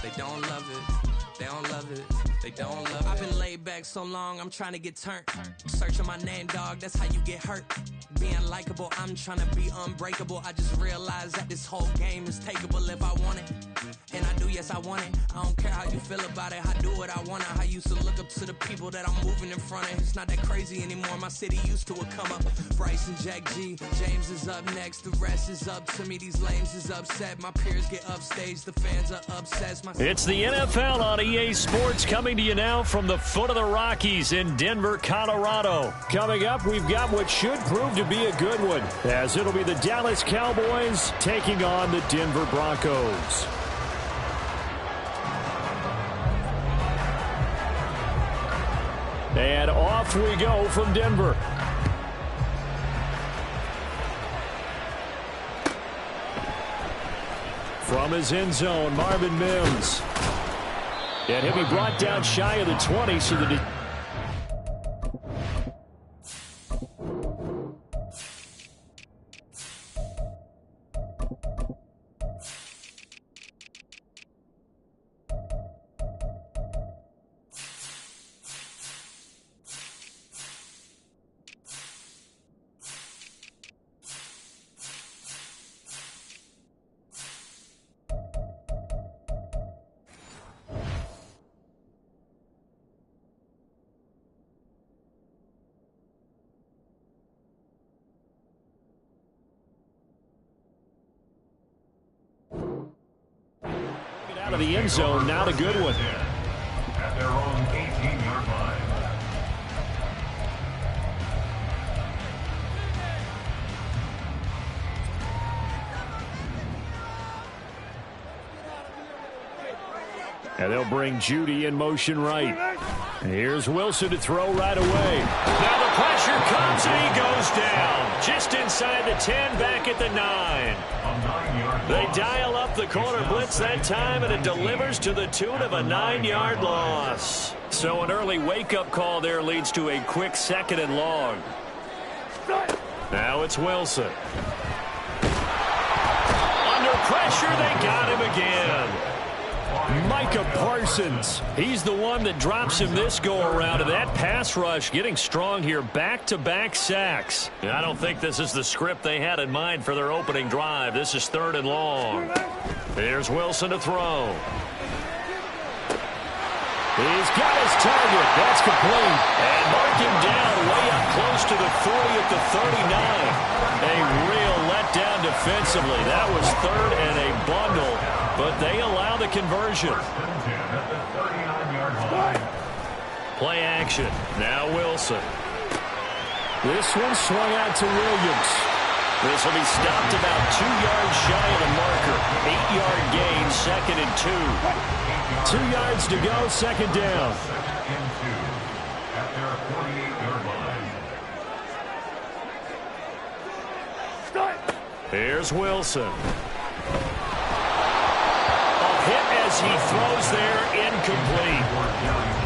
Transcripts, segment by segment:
They don't love it. They don't love it. They don't love it. I've been laid back so long, I'm trying to get turned. Searching my name, dog, that's how you get hurt. Being likable, I'm trying to be unbreakable. I just realized that this whole game is takeable if I want it. And I do, yes, I want it. I don't care how you feel about it. I do what I want to. I used to look up to the people that I'm moving in front of. It's not that crazy anymore. My city used to it come up. Bryce and Jack G. James is up next. The rest is up to me. These lames is upset. My peers get upstaged. The fans are obsessed. It's the NFL on EA Sports coming to you now from the foot of the Rockies in Denver, Colorado. Coming up, we've got what should prove to be a good one, as it'll be the Dallas Cowboys taking on the Denver Broncos. And off we go from Denver. From his end zone, Marvin Mims. And he'll be brought down shy of the 20, so the... out of the end zone, now the good one. At their own 18-yard line. And they'll bring Judy in motion right. And here's Wilson to throw right away. Now the pressure comes and he goes down. Just inside the 10, back at the 9. They dial up the corner blitz that time, and it delivers to the tune of a 9-yard loss. So an early wake-up call there leads to a quick 2nd and long. Now it's Wilson. Under pressure, they got him again. Micah Parsons, he's the one that drops him this go-around, and that pass rush getting strong here, back-to-back sacks. I don't think this is the script they had in mind for their opening drive. This is 3rd and long. Here's Wilson to throw. He's got his target. That's complete. And mark him down way up close to the 40 at the 39. A real letdown defensively. That was 3rd and a bundle, but they allow the conversion. Play action. Now Wilson. This one swung out to Williams. This will be stopped about 2 yards shy of the marker. 8-yard gain, 2nd and 2. 2 yards to go, 2nd down. At their 48-yard line. Here's Wilson. A hit as he throws there, incomplete.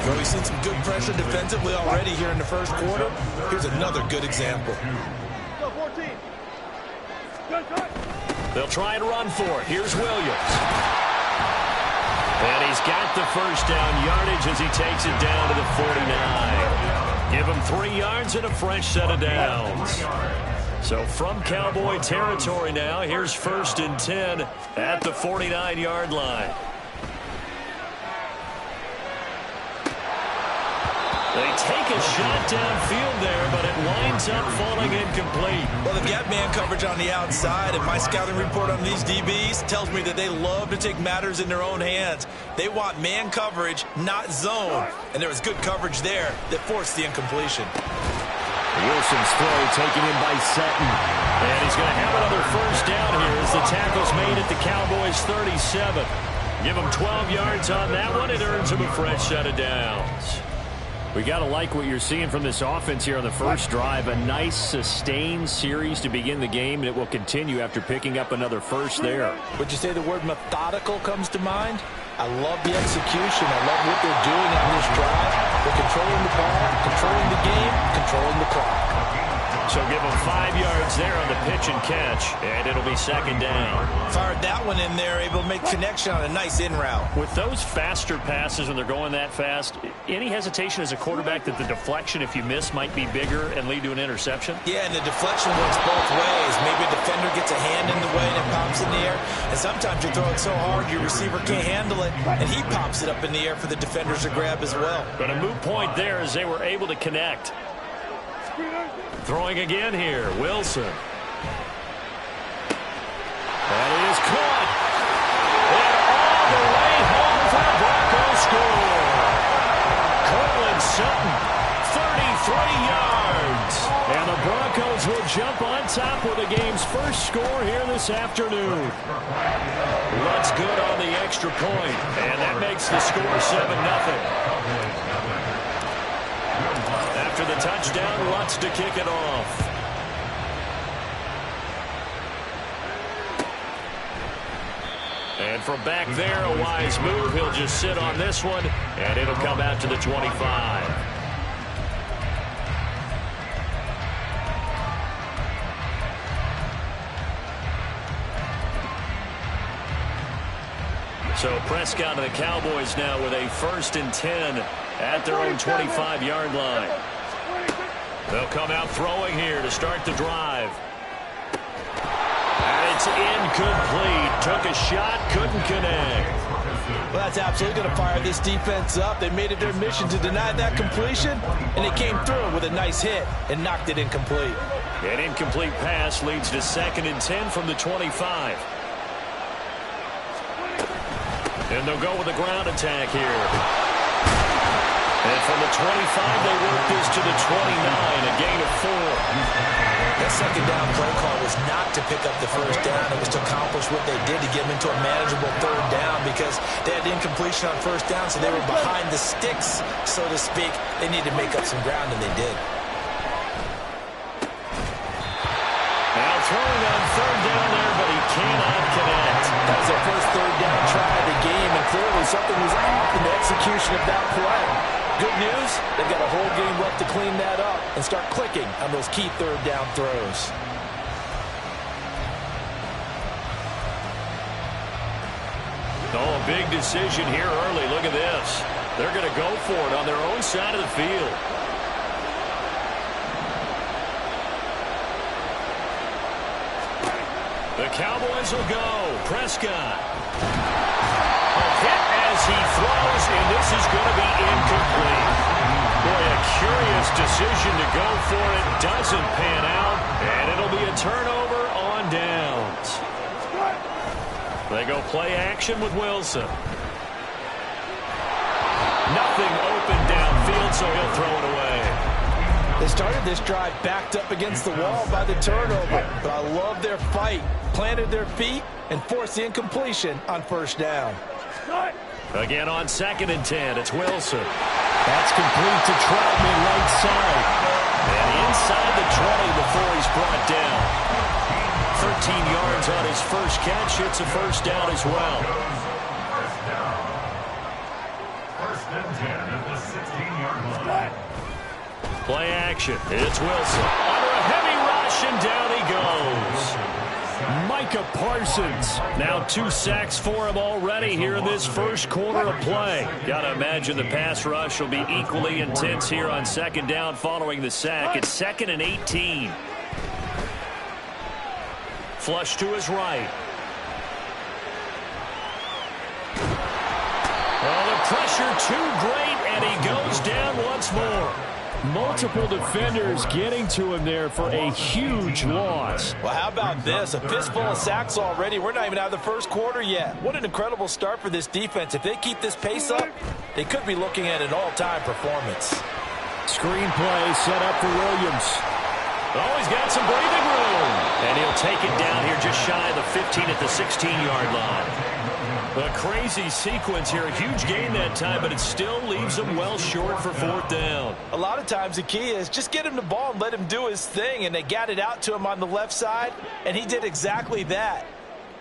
Well, we've seen some good pressure defensively already here in the first quarter. Here's another good example. They'll try and run for it. Here's Williams. And he's got the first down yardage as he takes it down to the 49. Give him 3 yards and a fresh set of downs. So from Cowboy territory now, here's 1st and 10 at the 49-yard line. They take a shot downfield there, but it winds up falling incomplete. Well, they've got man coverage on the outside, and my scouting report on these DBs tells me that they love to take matters in their own hands. They want man coverage, not zone. And there was good coverage there that forced the incompletion. Wilson's throw taken in by Sutton. And he's going to have another first down here as the tackle's made at the Cowboys' 37. Give him 12 yards on that one. It earns him a fresh set of downs. We got to like what you're seeing from this offense here on the first drive. A nice, sustained series to begin the game, and it will continue after picking up another first there. Would you say the word methodical comes to mind? I love the execution. I love what they're doing on this drive. They're controlling the ball, controlling the game, controlling the clock. So give him 5 yards there on the pitch and catch, and it'll be second down. Fired that one in there, able to make connection on a nice in route. With those faster passes when they're going that fast, any hesitation as a quarterback that the deflection, if you miss, might be bigger and lead to an interception? Yeah, and the deflection works both ways. Maybe a defender gets a hand in the way and it pops in the air. And sometimes you throw it so hard your receiver can't handle it, and he pops it up in the air for the defenders to grab as well. But a moot point there as they were able to connect. Throwing again here, Wilson. That is caught. And all the way home for the Broncos score. Cortland Sutton, 33 yards. And the Broncos will jump on top with the game's first score here this afternoon. Lutz good on the extra point, and that makes the score 7-0. After the touchdown, Lutz to kick it off. And from back there, a wise move. He'll just sit on this one, and it'll come out to the 25. So Prescott and the Cowboys now with a 1st and 10 at their own 25-yard line. They'll come out throwing here to start the drive. And it's incomplete. Took a shot, couldn't connect. Well, that's absolutely going to fire this defense up. They made it their mission to deny that completion, and they came through with a nice hit and knocked it incomplete. An incomplete pass leads to 2nd and 10 from the 25. And they'll go with a ground attack here. And from the 25, they work this to the 29, a gain of 4. That second down play call was not to pick up the first down. It was to accomplish what they did to get them into a manageable 3rd down because they had incompletion on 1st down, so they were behind the sticks, so to speak. They needed to make up some ground, and they did. Now throwing on 3rd down there, but he cannot connect. That was their first 3rd down try of the game, and clearly something was off in the execution of that play. Good news, they've got a whole game left to clean that up and start clicking on those key 3rd down throws. Oh, a big decision here early. Look at this. They're going to go for it on their own side of the field. The Cowboys will go. Prescott. A hit as he throws, and this is going to be incomplete. Boy, a curious decision to go for it. Doesn't pan out, and it'll be a turnover on downs. They go play action with Wilson. Nothing open downfield, so he'll throw it away. They started this drive backed up against the wall by the turnover, but I love their fight. Planted their feet and forced the incompletion on 1st down. Again on 2nd and 10, it's Wilson. That's complete to Troutman right side. And inside the 20 before he's brought down. 13 yards on his first catch. It's a 1st down as well. 1st and 10 at the 16-yard line. Play action. It's Wilson. Under a heavy rush, and down he goes. Micah Parsons. Now 2 sacks for him already here in this first quarter of play. Got to imagine the pass rush will be equally intense here on 2nd down following the sack. It's 2nd and 18. Flush to his right. Well, the pressure too great, and he goes down once more. Multiple defenders getting to him there for a huge loss. Well, how about this? A fistful of sacks already. We're not even out of the first quarter yet. What an incredible start for this defense. If they keep this pace up, they could be looking at an all-time performance. Screenplay set up for Williams. Oh, he's got some breathing room. And he'll take it down here just shy of the 15 at the 16-yard line. A crazy sequence here. A huge gain that time, but it still leaves him well short for 4th down. A lot of times the key is just get him the ball and let him do his thing, and they got it out to him on the left side, and he did exactly that.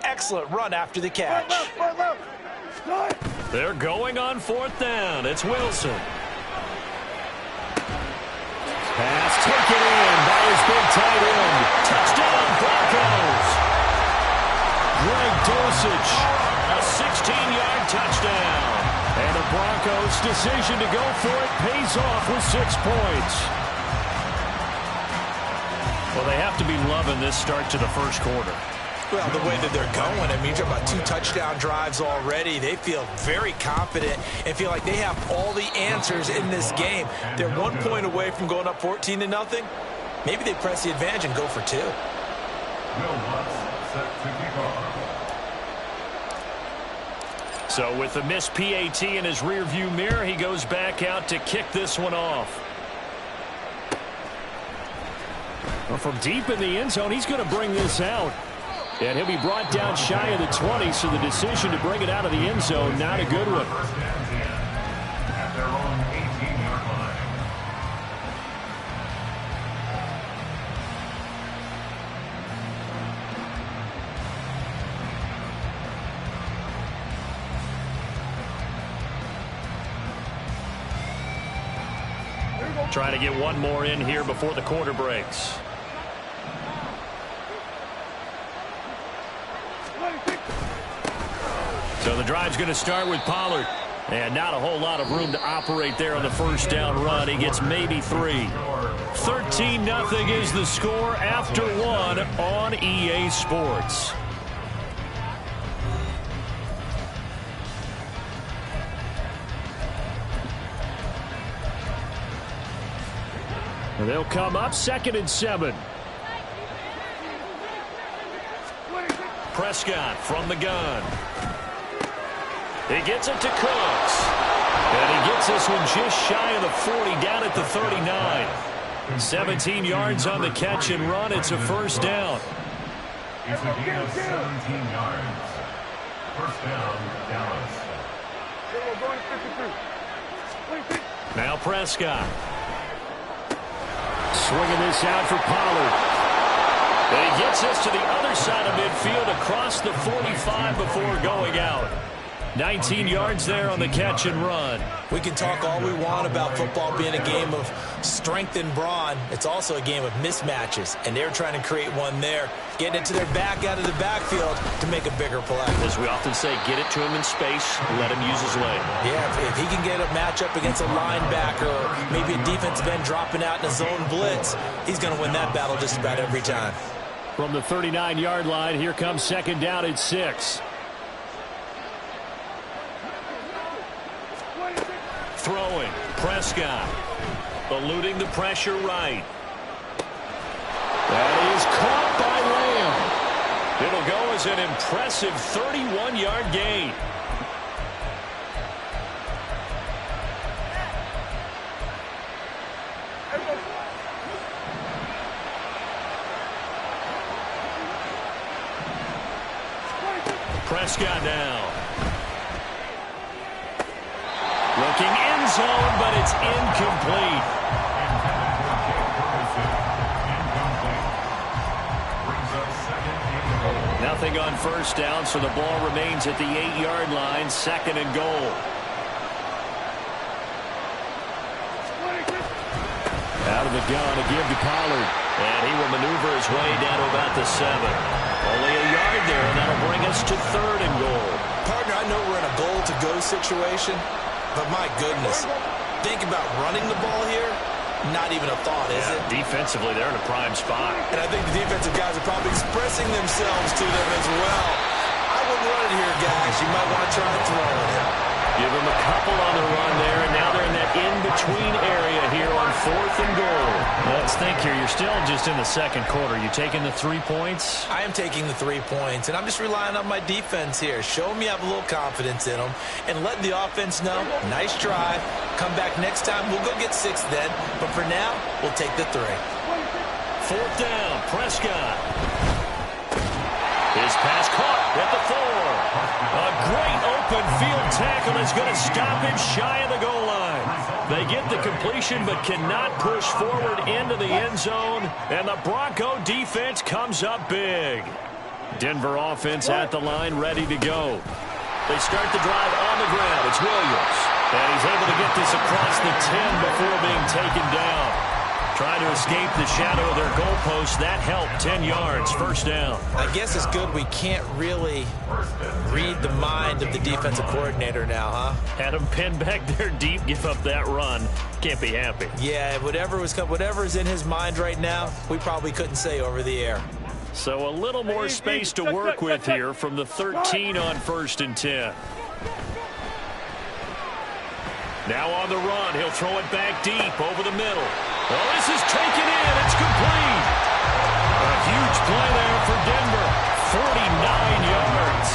Excellent run after the catch. They're going on 4th down. It's Wilson. Pass taken in by his big tight end. Touchdown, Broncos. Greg Dulcich, a 16-yard touchdown. And the Broncos' decision to go for it pays off with 6 points. Well, they have to be loving this start to the first quarter. Well, the way that they're going, I mean, you're talking about 2 touchdown drives already. They feel very confident and feel like they have all the answers in this game. They're 1 point away from going up 14-0. Maybe they press the advantage and go for 2. Will Lutz set to kick off. So with the missed PAT in his rearview mirror, he goes back out to kick this one off. Well, from deep in the end zone, he's going to bring this out. And he'll be brought down shy of the 20, so the decision to bring it out of the end zone, not a good one. First and 10 at their own 18-yard line. Trying to get one more in here before the quarter breaks. So the drive's going to start with Pollard. And not a whole lot of room to operate there on the first down run. He gets maybe 3. 13-0 is the score after 1 on EA Sports. And they'll come up 2nd and 7. Prescott from the gun. He gets it to Cooks. And he gets this one just shy of the 40, down at the 39. 17 yards on the catch and run. It's a first down. It's a gain of 17 yards. First down, Dallas. Now Prescott. Swinging this out for Pollard. And he gets this to the other side of midfield across the 45 before going out. 19 yards there on the catch and run. We can talk all we want about football being a game of strength and brawn. It's also a game of mismatches, and they're trying to create one there. Getting it to their back out of the backfield to make a bigger play. As we often say, get it to him in space, let him use his leg. Yeah, if he can get a matchup against a linebacker or maybe a defensive end dropping out in a zone blitz, he's going to win that battle just about every time. From the 39-yard line, here comes 2nd down at 6. Throwing, Prescott, eluding the pressure right. That is caught by Lamb. It'll go as an impressive 31-yard gain. Prescott now. Looking end zone, but it's incomplete. Nothing on first down, so the ball remains at the 8-yard line, 2nd and goal. Out of the gun to give to Pollard. And he will maneuver his way down to about the 7. Only a yard there, and that'll bring us to 3rd and goal. Partner, I know we're in a goal-to-go situation, but my goodness, think about running the ball here. Not even a thought, is it? Defensively, they're in a prime spot. And I think the defensive guys are probably expressing themselves to them as well. I wouldn't run it here, guys. You might want to try throwing it. Give them a couple on the run there, and now they're in that in-between area here on 4th and goal. Let's think here. You're still just in the second quarter. You taking the 3 points? I am taking the 3 points, and I'm just relying on my defense here. Show me I have a little confidence in them, and let the offense know, nice try. Come back next time. We'll go get 6 then, but for now, we'll take the 3. 4th down, Prescott. His pass caught at the 4. A great open field tackle is going to stop him shy of the goal line. They get the completion but cannot push forward into the end zone, and the Bronco defense comes up big. Denver offense at the line, ready to go. They start the drive on the ground. It's Williams, and he's able to get this across the 10 before being taken down. Trying to escape the shadow of their goalpost. That helped. 10 yards, first down. I guess it's good we can't really read the mind of the defensive coordinator now, huh? Had him pinned back there deep, give up that run. Can't be happy. Yeah, whatever's in his mind right now, we probably couldn't say over the air. So a little more space to work with here from the 13 on 1st and 10. Now on the run, he'll throw it back deep over the middle. Oh, this is taken in. It's complete. A huge play there for Denver. 49 yards.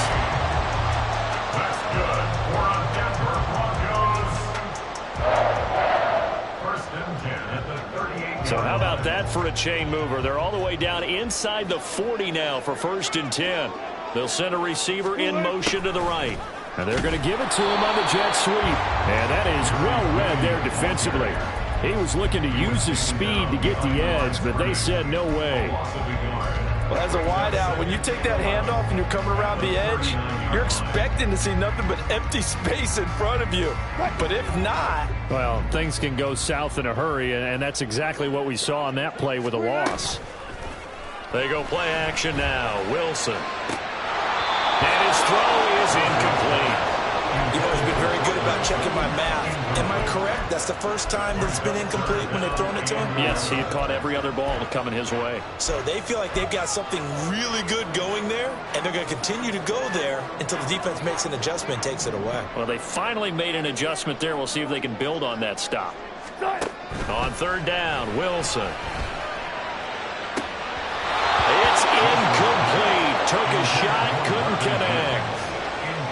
That's good. 4 on Denver Broncos. 1st and 10 at the 38. So how about that for a chain mover? They're all the way down inside the 40 now for 1st and 10. They'll send a receiver in motion to the right. And they're going to give it to him on the jet sweep. And that is well read there defensively. He was looking to use his speed to get the edge, but they said no way. Well, as a wideout, when you take that handoff and you're coming around the edge, you're expecting to see nothing but empty space in front of you. But if not... Well, things can go south in a hurry, and that's exactly what we saw on that play with a loss. They go play action now. Wilson. And his throw is incomplete. You've always been very good about checking my math. Am I correct? That's the first time that it's been incomplete when they've thrown it to him? Yes, he had caught every other ball coming his way. So they feel like they've got something really good going there, and they're going to continue to go there until the defense makes an adjustment and takes it away. Well, they finally made an adjustment there. We'll see if they can build on that stop. On 3rd down, Wilson. It's incomplete. Took a shot, couldn't connect.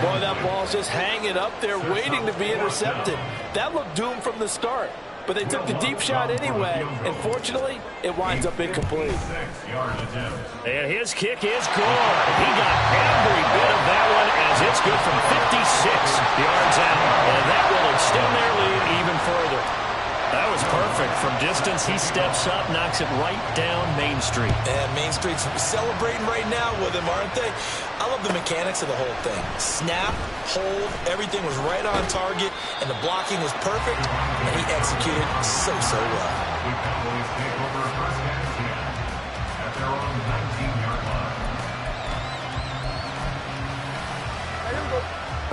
Boy, that ball's just hanging up there waiting to be intercepted. That looked doomed from the start. But they took the deep shot anyway, and fortunately, it winds up incomplete. And his kick is good. He got every bit of that one as it's good from 56 yards out. And that will extend their lead even further. That was perfect. From distance, he steps up, knocks it right down Main Street. And Main Street's celebrating right now with him, aren't they? I love the mechanics of the whole thing. Snap, hold, everything was right on target, and the blocking was perfect, and he executed so well. The Cowboys take over 1st and 10 at their own 19-yard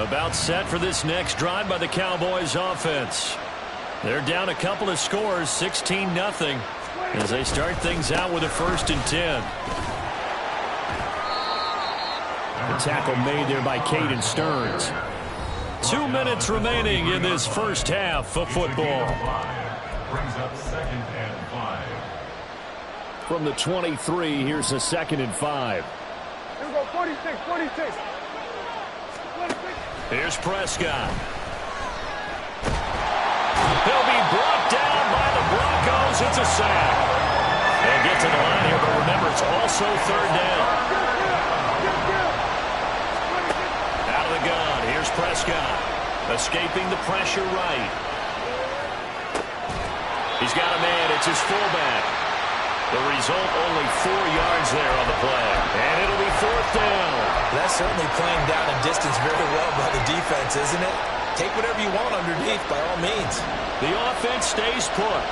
line. About set for this next drive by the Cowboys offense. They're down a couple of scores, 16-0, as they start things out with a 1st and 10. The tackle made there by Caden Stearns. 2 minutes remaining in this first half of football. Brings up 2nd and 5. From the 23, here's a 2nd and 5. Here we go, 46. Here's Prescott. He'll be brought down by the Broncos. It's a sack. They'll get to the line here, but remember, it's also 3rd down. Out of the gun, here's Prescott. Escaping the pressure right. He's got a man. It's his fullback. The result, only 4 yards there on the play. And it'll be 4th down. That's certainly playing down in distance very well by the defense, isn't it? Take whatever you want underneath, by all means. The offense stays put.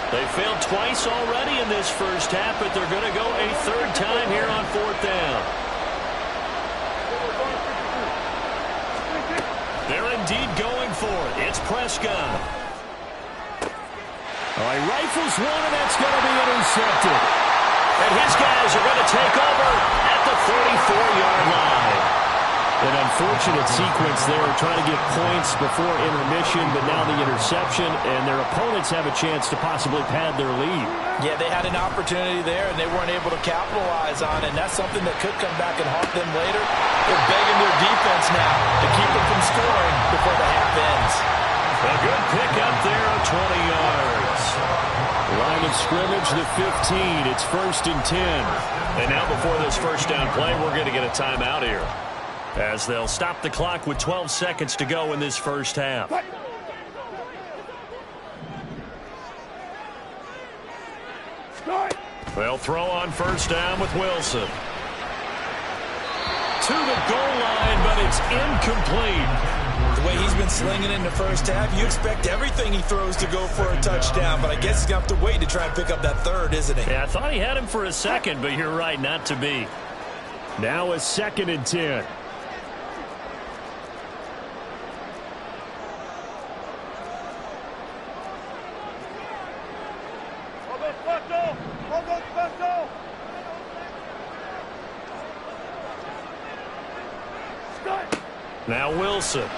They failed twice already in this first half, but they're going to go a 3rd time here on 4th down. They're indeed going for it. It's Prescott. He rifles one, and that's going to be intercepted. And his guys are going to take over at the 44-yard line. An unfortunate sequence there, trying to get points before intermission, but now the interception, and their opponents have a chance to possibly pad their lead. Yeah, they had an opportunity there, and they weren't able to capitalize on it, and that's something that could come back and haunt them later. They're begging their defense now to keep them from scoring before the half ends. A good pickup there of 20 yards. Line of scrimmage, the 15. It's 1st and 10. And now before this first down play, we're going to get a timeout here, as they'll stop the clock with 12 seconds to go in this first half. They'll throw on 1st down with Wilson. To the goal line, but it's incomplete. The way he's been slinging in the first half, you expect everything he throws to go for a touchdown, but I guess he's going to have to wait to try and pick up that third, isn't he? Yeah, I thought he had him for a second, but you're right, not to be. Now a 2nd and 10. Now Wilson.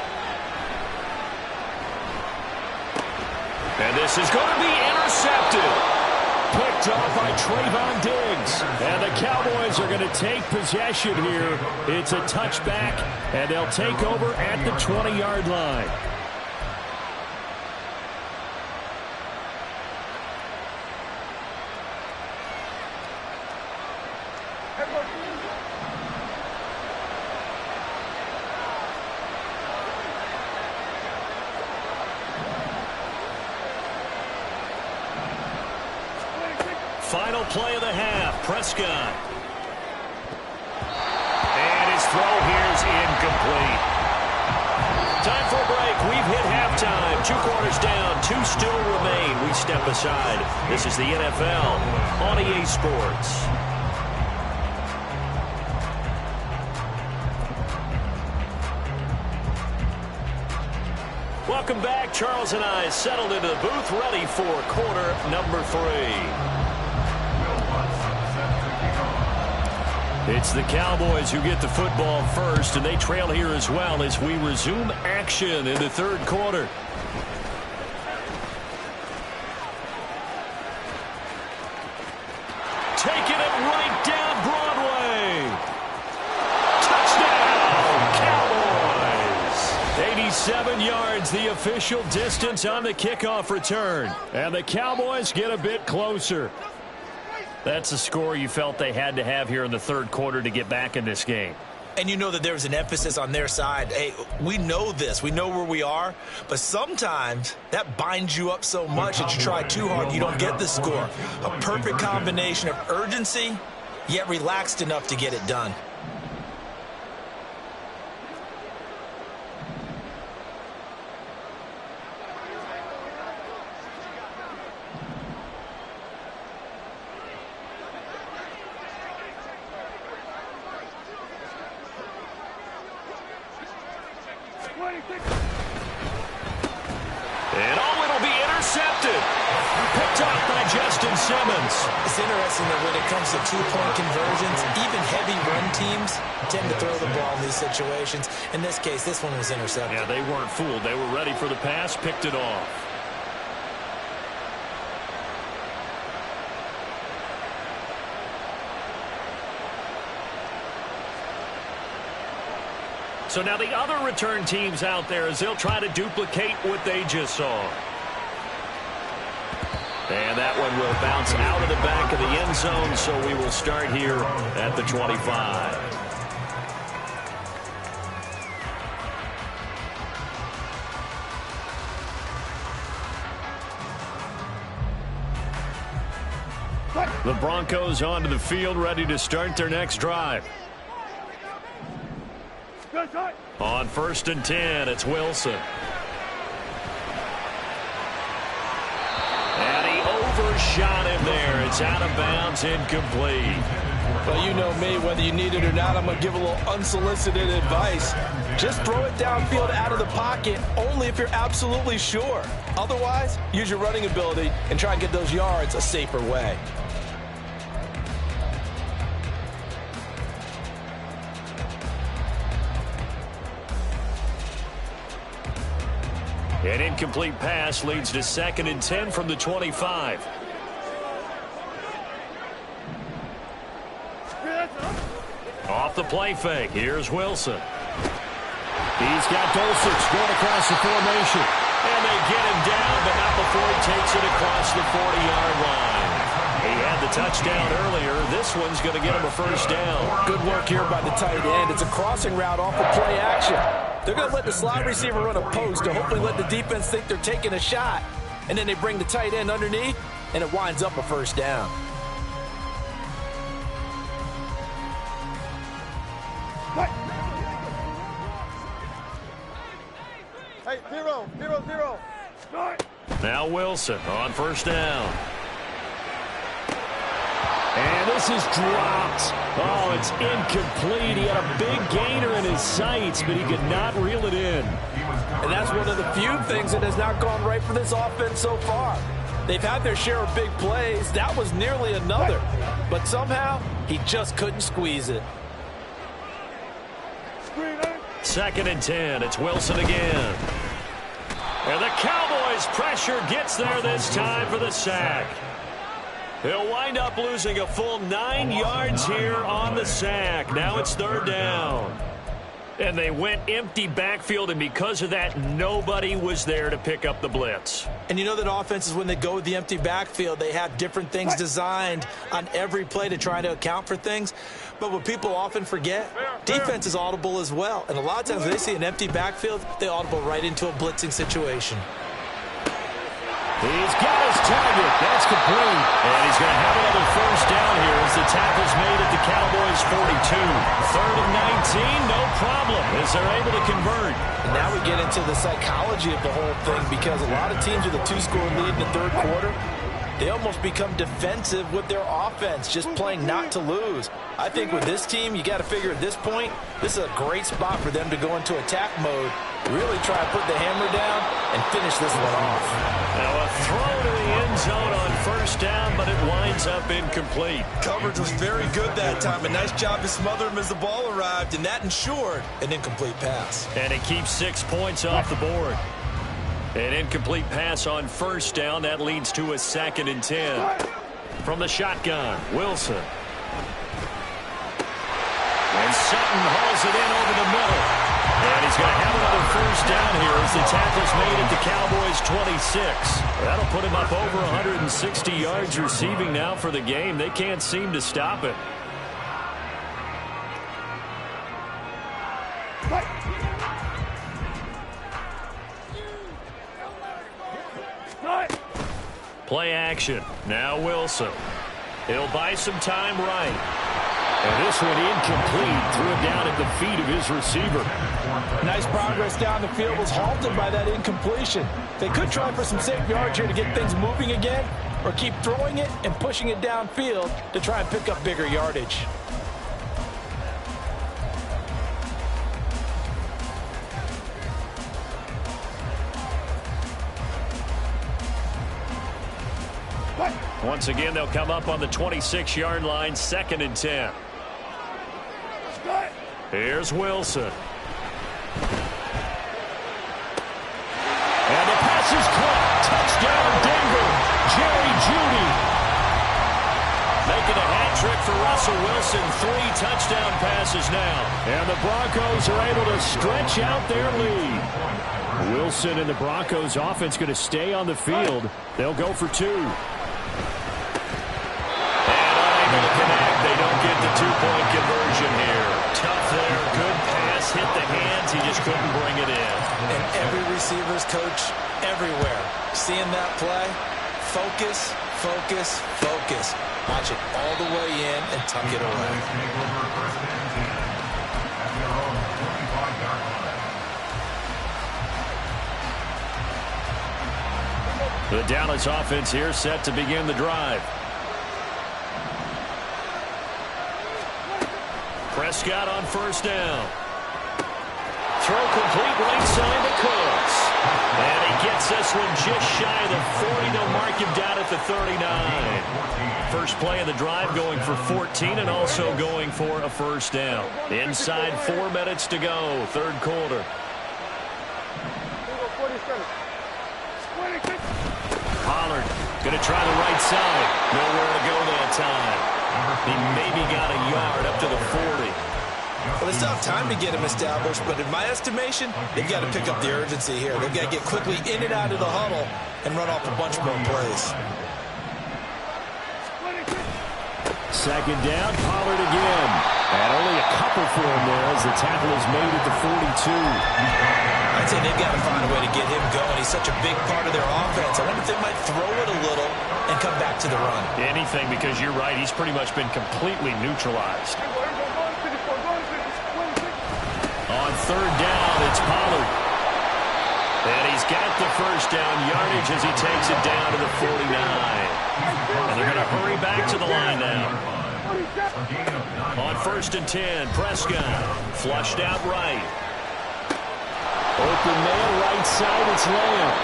And this is going to be intercepted. Picked off by Trayvon Diggs. And the Cowboys are going to take possession here. It's a touchback, and they'll take over at the 20-yard line. Final play of the half, Prescott. And his throw here is incomplete. Time for a break. We've hit halftime. 2 quarters down, 2 still remain. We step aside. This is the NFL on EA Sports. Welcome back. Charles and I settled into the booth, ready for quarter number 3. It's the Cowboys who get the football first, and they trail here as well as we resume action in the 3rd quarter. Taking it right down Broadway. Touchdown, Cowboys. 87 yards, the official distance on the kickoff return. And the Cowboys get a bit closer. That's a score you felt they had to have here in the 3rd quarter to get back in this game. And you know that there was an emphasis on their side. Hey, we know this. We know where we are. But sometimes that binds you up so much that you try too hard, you don't get the score. A perfect combination of urgency, yet relaxed enough to get it done. And it'll be intercepted. Picked off by Justin Simmons. It's interesting that when it comes to 2-point conversions, even heavy run teams tend to throw the ball in these situations. In this case, this one was intercepted. Yeah, they weren't fooled. They were ready for the pass, picked it off. So now the other return teams out there as they'll try to duplicate what they just saw. And that one will bounce out of the back of the end zone, so we will start here at the 25. The Broncos onto the field, ready to start their next drive. On 1st and 10, it's Wilson. And he overshot him there. It's out of bounds, incomplete. Well, you know me, whether you need it or not, I'm going to give a little unsolicited advice. Just throw it downfield out of the pocket only if you're absolutely sure. Otherwise, use your running ability and try and get those yards a safer way. An incomplete pass leads to 2nd and 10 from the 25. Off the play fake. Here's Wilson. He's got Dulcich going across the formation. And they get him down, but not before he takes it across the 40-yard line. He had the touchdown earlier. This one's going to get him a 1st down. Good work here by the tight end. It's a crossing route off of play action. They're going to let the slot receiver run a post to hopefully let the defense think they're taking a shot. And then they bring the tight end underneath, and it winds up a 1st down. 0-0. Now Wilson on first down. And this is dropped. Oh, it's incomplete. He had a big gainer in his sights, but he could not reel it in. And that's one of the few things that has not gone right for this offense so far. They've had their share of big plays. That was nearly another. But somehow, he just couldn't squeeze it. 2nd and 10. It's Wilson again. And the Cowboys' pressure gets there this time for the sack. He'll wind up losing a full 9 yards here on the sack. Now it's 3rd down. And they went empty backfield, and because of that, nobody was there to pick up the blitz. And you know that offenses, when they go with the empty backfield, they have different things designed on every play to try to account for things. But what people often forget, defense is audible as well. And a lot of times when they see an empty backfield, they audible right into a blitzing situation. He's got his target. That's complete. And he's going to have another first down here as the tackle's made at the Cowboys' 42. 3rd and 19, no problem, as they're able to convert. And now we get into the psychology of the whole thing, because a lot of teams with a 2-score lead in the 3rd quarter, they almost become defensive with their offense, just playing not to lose. I think with this team, you got to figure at this point, this is a great spot for them to go into attack mode, really try to put the hammer down and finish this one off. Now a throw to the end zone on first down, but it winds up incomplete. Coverage was very good that time. A nice job to smother him as the ball arrived, and that ensured an incomplete pass. And it keeps 6 points off the board. An incomplete pass on first down. That leads to a 2nd and 10. From the shotgun, Wilson. And Sutton hauls it in over the middle. And he's going to have another first down here as the tackle's made at the Cowboys' 26. That'll put him up over 160 yards receiving now for the game. They can't seem to stop it. Play action. Now Wilson. He'll buy some time right. And this one incomplete. Threw it down at the feet of his receiver. Nice progress down the field, was halted by that incompletion. They could try for some safe yards here to get things moving again, or keep throwing it and pushing it downfield to try and pick up bigger yardage. Once again, they'll come up on the 26-yard line, 2nd and 10. Here's Wilson. And the pass is caught. Touchdown, Denver. Jerry Jeudy. Making a hat trick for Russell Wilson. 3 touchdown passes now. And the Broncos are able to stretch out their lead. Wilson and the Broncos offense going to stay on the field. They'll go for 2. They don't get the 2-point conversion here. Tough there. Good pass. Hit the hands. He just couldn't bring it in. And every receiver's coach everywhere, seeing that play, focus, focus, focus. Watch it all the way in and tuck it away. The Dallas offense here set to begin the drive. Prescott on first down. Throw complete right side to Cooks. And he gets this one just shy of the 40. They'll mark him down at the 39. First play of the drive going for 14 and also going for a first down. Inside 4 minutes to go, 3rd quarter. Pollard going to try the right side. Nowhere to go that time. He maybe got a yard up to the 40. Well, they still have time to get him established, but in my estimation, they've got to pick up the urgency here. They've got to get quickly in and out of the huddle and run off a bunch more plays. 2nd down, Pollard again. And only a couple for him there as the tackle is made at the 42. I'd say they've got to find a way to get him going. He's such a big part of their offense. I wonder if they might throw it a little and come back to the run. Anything, because you're right. He's pretty much been completely neutralized. On 3rd down, it's Pollard. And he's got the first down yardage as he takes it down to the 49. And they're going to hurry back to the line now. On 1st and 10, Prescott flushed out right. Open man right side, it's Lamb.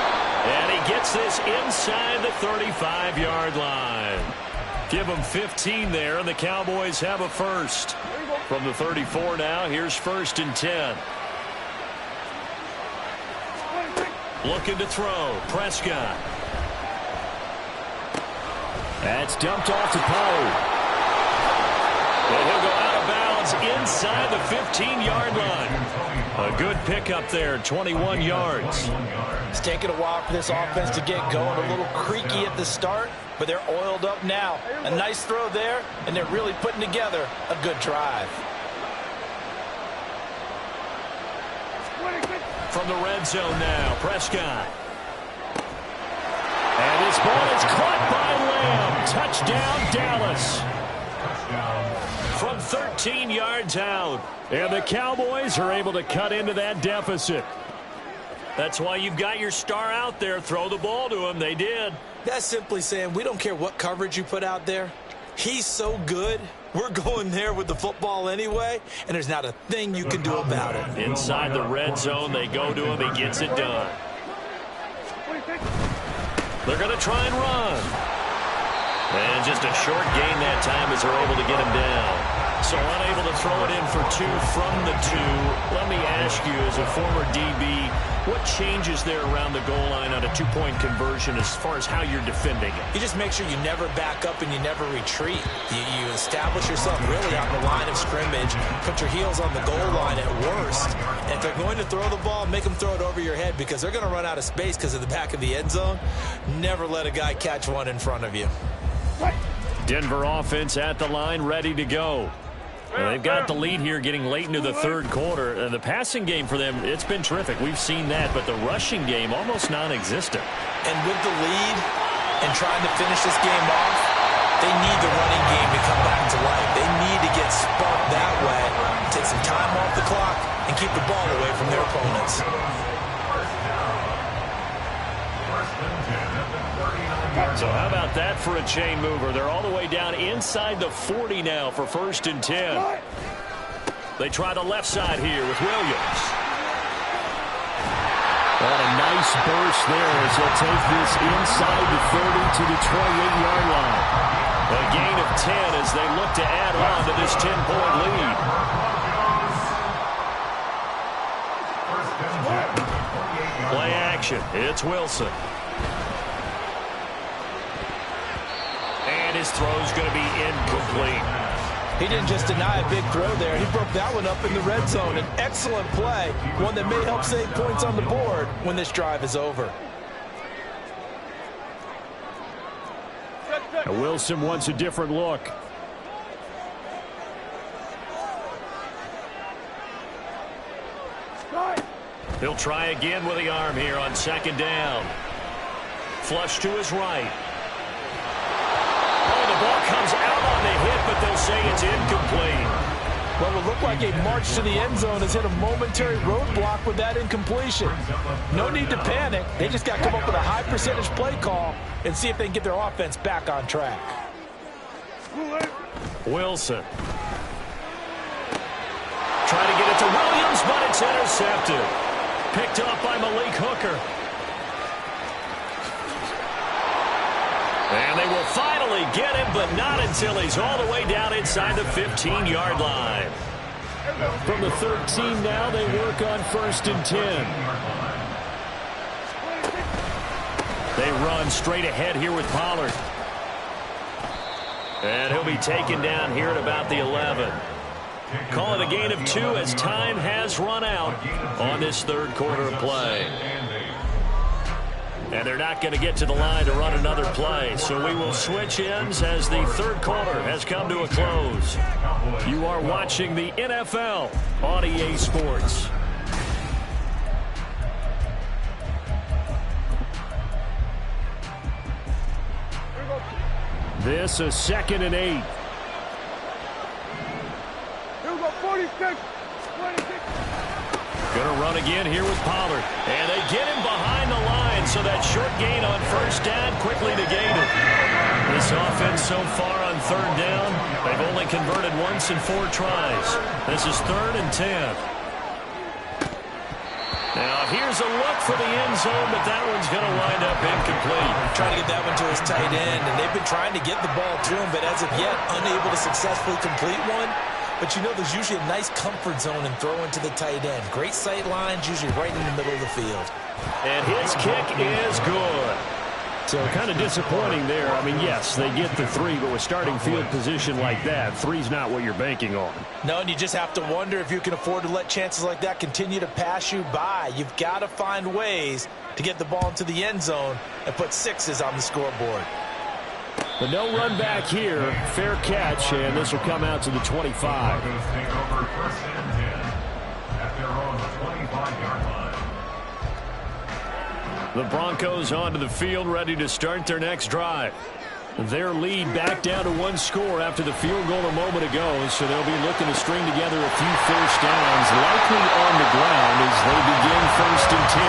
And he gets this inside the 35-yard line. Give them 15 there, and the Cowboys have a first. From the 34 now, here's 1st and 10. Looking to throw, Prescott. That's dumped off to Pollard. And he'll go out of bounds inside the 15-yard line. A good pickup there, 21 yards. It's taken a while for this offense to get going. A little creaky at the start, but they're oiled up now. A nice throw there, and they're really putting together a good drive. From the red zone now, Prescott. And this ball is caught by Lamb. Touchdown, Dallas. From 13 yards out. And the Cowboys are able to cut into that deficit. That's why you've got your star out there. Throw the ball to him. They did. That's simply saying we don't care what coverage you put out there. He's so good. We're going there with the football anyway, and there's not a thing you can do about it. Inside the red zone, they go to him. He gets it done. They're going to try and run. And just a short gain that time as they're able to get him down. So unable to throw it in for 2 from the 2. Let me ask you, as a former DB, what changes there around the goal line on a 2-point conversion as far as how you're defending it? You just make sure you never back up and you never retreat. You establish yourself really on the line of scrimmage, put your heels on the goal line at worst. And if they're going to throw the ball, make them throw it over your head because they're going to run out of space because of the back of the end zone. Never let a guy catch one in front of you. Denver offense at the line, ready to go. Well, they've got the lead here getting late into the third quarter. And the passing game for them, it's been terrific. We've seen that, but the rushing game almost non-existent. And with the lead and trying to finish this game off, they need the running game to come back to life. They need to get sparked that way, take some time off the clock, and keep the ball away from their opponents. So how about that for a chain mover? They're all the way down inside the 40 now for 1st and 10. They try the left side here with Williams. What a nice burst there as he'll take this inside the 30 to the 28-yard line. A gain of 10 as they look to add on to this 10-point lead. Play action. It's Wilson. And his throw's going to be incomplete. He didn't just deny a big throw there. He broke that one up in the red zone. An excellent play, one that may help save points on the board when this drive is over. Now Wilson wants a different look. He'll try again with the arm here on 2nd down. Flush to his right. Oh, the ball comes out on the hit, but they'll say it's incomplete. Well, it would look like a march to the end zone has hit a momentary roadblock with that incompletion. No need to panic. They just got to come up with a high percentage play call and see if they can get their offense back on track. Wilson. Trying to get it to Williams, but it's intercepted. Picked up by Malik Hooker. And they will finally get him, but not until he's all the way down inside the 15-yard line. From the 13 now, they work on 1st and 10. They run straight ahead here with Pollard. And he'll be taken down here at about the 11. Call it a gain of 2 as time has run out on this third quarter of play. And they're not going to get to the line to run another play. So we will switch ends as the third quarter has come to a close. You are watching the NFL on EA Sports. This is 2nd and 8. Here we go, 46, 26. Going to run again here with Pollard. And they get him behind the line, so that short gain on first down quickly negated. This offense so far on third down, they've only converted once in 4 tries. This is 3rd and 10. Now here's a look for the end zone, but that one's going to wind up incomplete. Trying to get that one to his tight end, and they've been trying to get the ball to him, but as of yet, unable to successfully complete one. But you know there's usually a nice comfort zone in throwing to the tight end. Great sight lines, usually right in the middle of the field. And his kick is good. So kind of disappointing there. I mean, yes, they get the 3, but with starting field position like that, 3's not what you're banking on. No, and you just have to wonder if you can afford to let chances like that continue to pass you by. You've got to find ways to get the ball into the end zone and put 6s on the scoreboard. But no run back here. Fair catch, and this will come out to the 25. Broncos take over 1st and 10 at their own 25-yard line. The Broncos onto the field, ready to start their next drive. Their lead back down to 1 score after the field goal a moment ago, so they'll be looking to string together a few first downs, likely on the ground as they begin 1st and 10.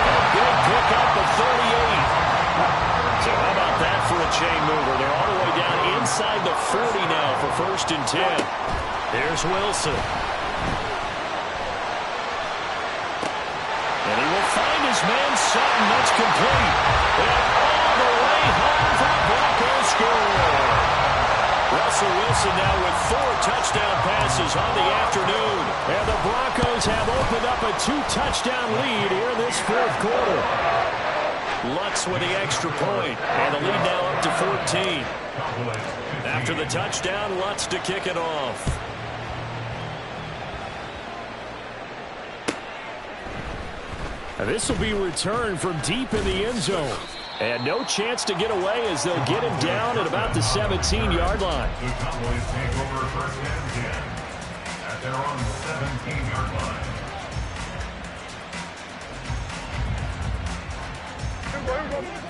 A big pickup of 38. So how about that for a chain mover? They're all the way down inside the 40 now for 1st and 10. Here's Wilson. And he will find his man Sutton. That's complete. And all the way home for the Broncos score. Russell Wilson now with 4 touchdown passes on the afternoon. And the Broncos have opened up a 2-touchdown lead here this 4th quarter. Lutz with the extra point, and the lead now up to 14. After the touchdown, Lutz to kick it off. This will be returned from deep in the end zone. And no chance to get away as they'll get him down at about the 17-yard line. The Cowboys take over 1st and 10 at their own 17-yard line.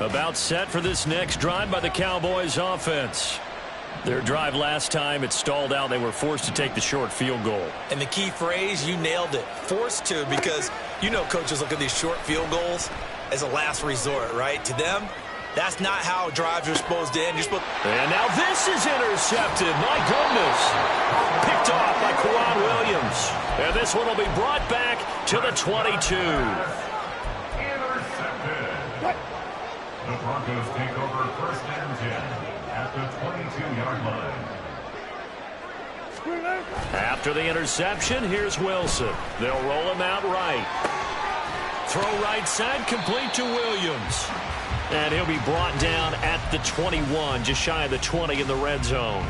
About set for this next drive by the Cowboys offense. Their drive last time, it stalled out. They were forced to take the short field goal. And the key phrase, you nailed it, forced to, because you know coaches look at these short field goals as a last resort, right? To them, that's not how drives are supposed to end. And now this is intercepted. My goodness. Picked off by Quad Williams. And this one will be brought back to the 22. The Broncos take over 1st and 10 at the 22-yard line. After the interception, here's Wilson. They'll roll him out right. Throw right side, complete to Williams. And he'll be brought down at the 21, just shy of the 20 in the red zone.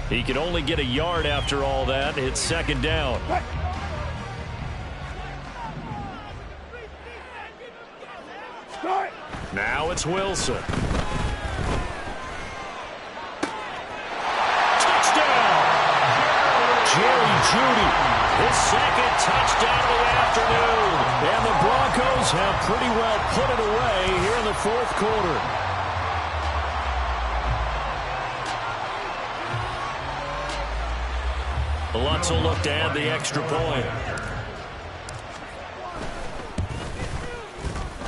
He can only get a yard after all that. It's 2nd down. Now it's Wilson. Touchdown! Jerry Jeudy, his 2nd touchdown of the afternoon. And the Broncos have pretty well put it away here in the 4th quarter. Lutz will look to add the extra point.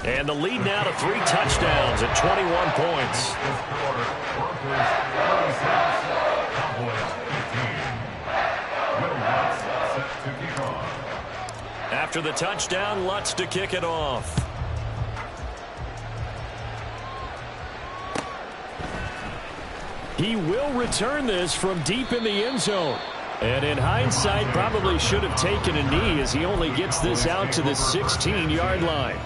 And the lead now to 3 touchdowns at 21 points. After the touchdown, Lutz to kick it off. He will return this from deep in the end zone. And in hindsight, probably should have taken a knee as he only gets this out to the 16-yard line.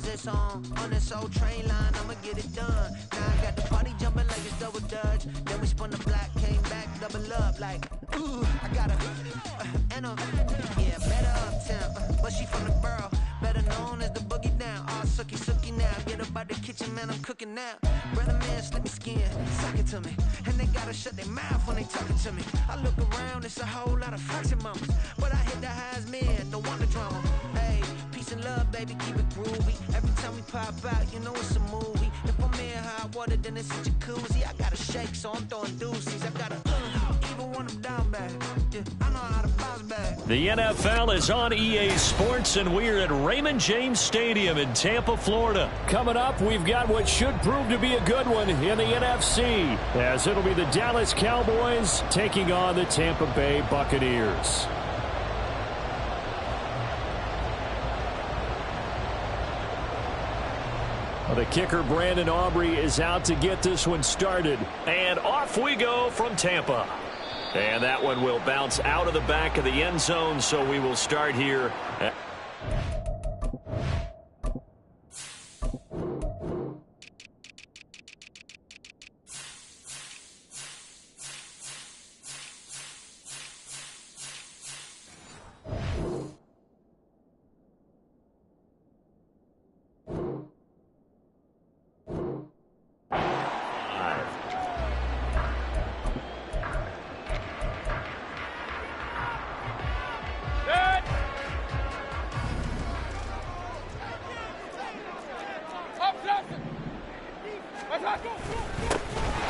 it's on this old train line, I'ma get it done. Now I got the party jumping like it's double dutch. Then we spun the block, came back, double up like, ooh, I got a, yeah, better uptown, but she from the borough, better known as the boogie down. All sucky now, get up out the kitchen, man, I'm cooking now. Brother man, slip me skin, suck it to me, and they gotta shut their mouth when they talking to me. I look around, it's a whole lot of fraction mamas, but I hit the highs, man, don't want the drama. Hey, peace and love, baby, keep it groovy. Every time we pop out, you know it's a movie. If I'm in hot water, then it's a jacuzzi. I gotta shake, so I'm throwing deuces. I gotta even when I'm down bad. Yeah, I know how to bounce back. The NFL is on EA Sports, and we're at Raymond James Stadium in Tampa, Florida. Coming up, we've got what should prove to be a good one in the NFC, as it'll be the Dallas Cowboys taking on the Tampa Bay Buccaneers. The kicker, Brandon Aubrey, is out to get this one started. And off we go from Tampa. And that one will bounce out of the back of the end zone, so we will start here.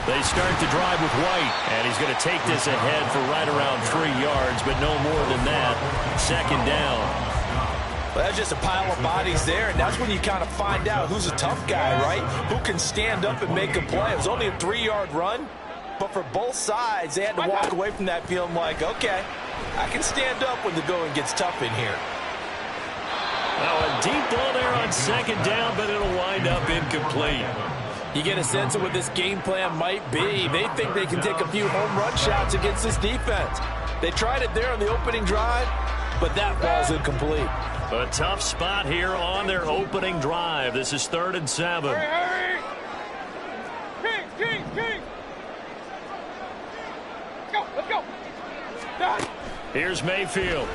They start the drive with White, and he's going to take this ahead for right around 3 yards, but no more than that. Second down. Well, that's just a pile of bodies there, and that's when you kind of find out who's a tough guy, right? Who can stand up and make a play. It was only a 3-yard run, but for both sides, they had to walk away from that feeling like, okay, I can stand up when the going gets tough in here. Now a deep ball there on second down, but it'll wind up incomplete. You get a sense of what this game plan might be. They think they can take a few home run shots against this defense. They tried it there on the opening drive, but that ball's incomplete. A tough spot here on their opening drive. This is 3rd and 7. Hurry! King! Let's go! Done! Here's Mayfield.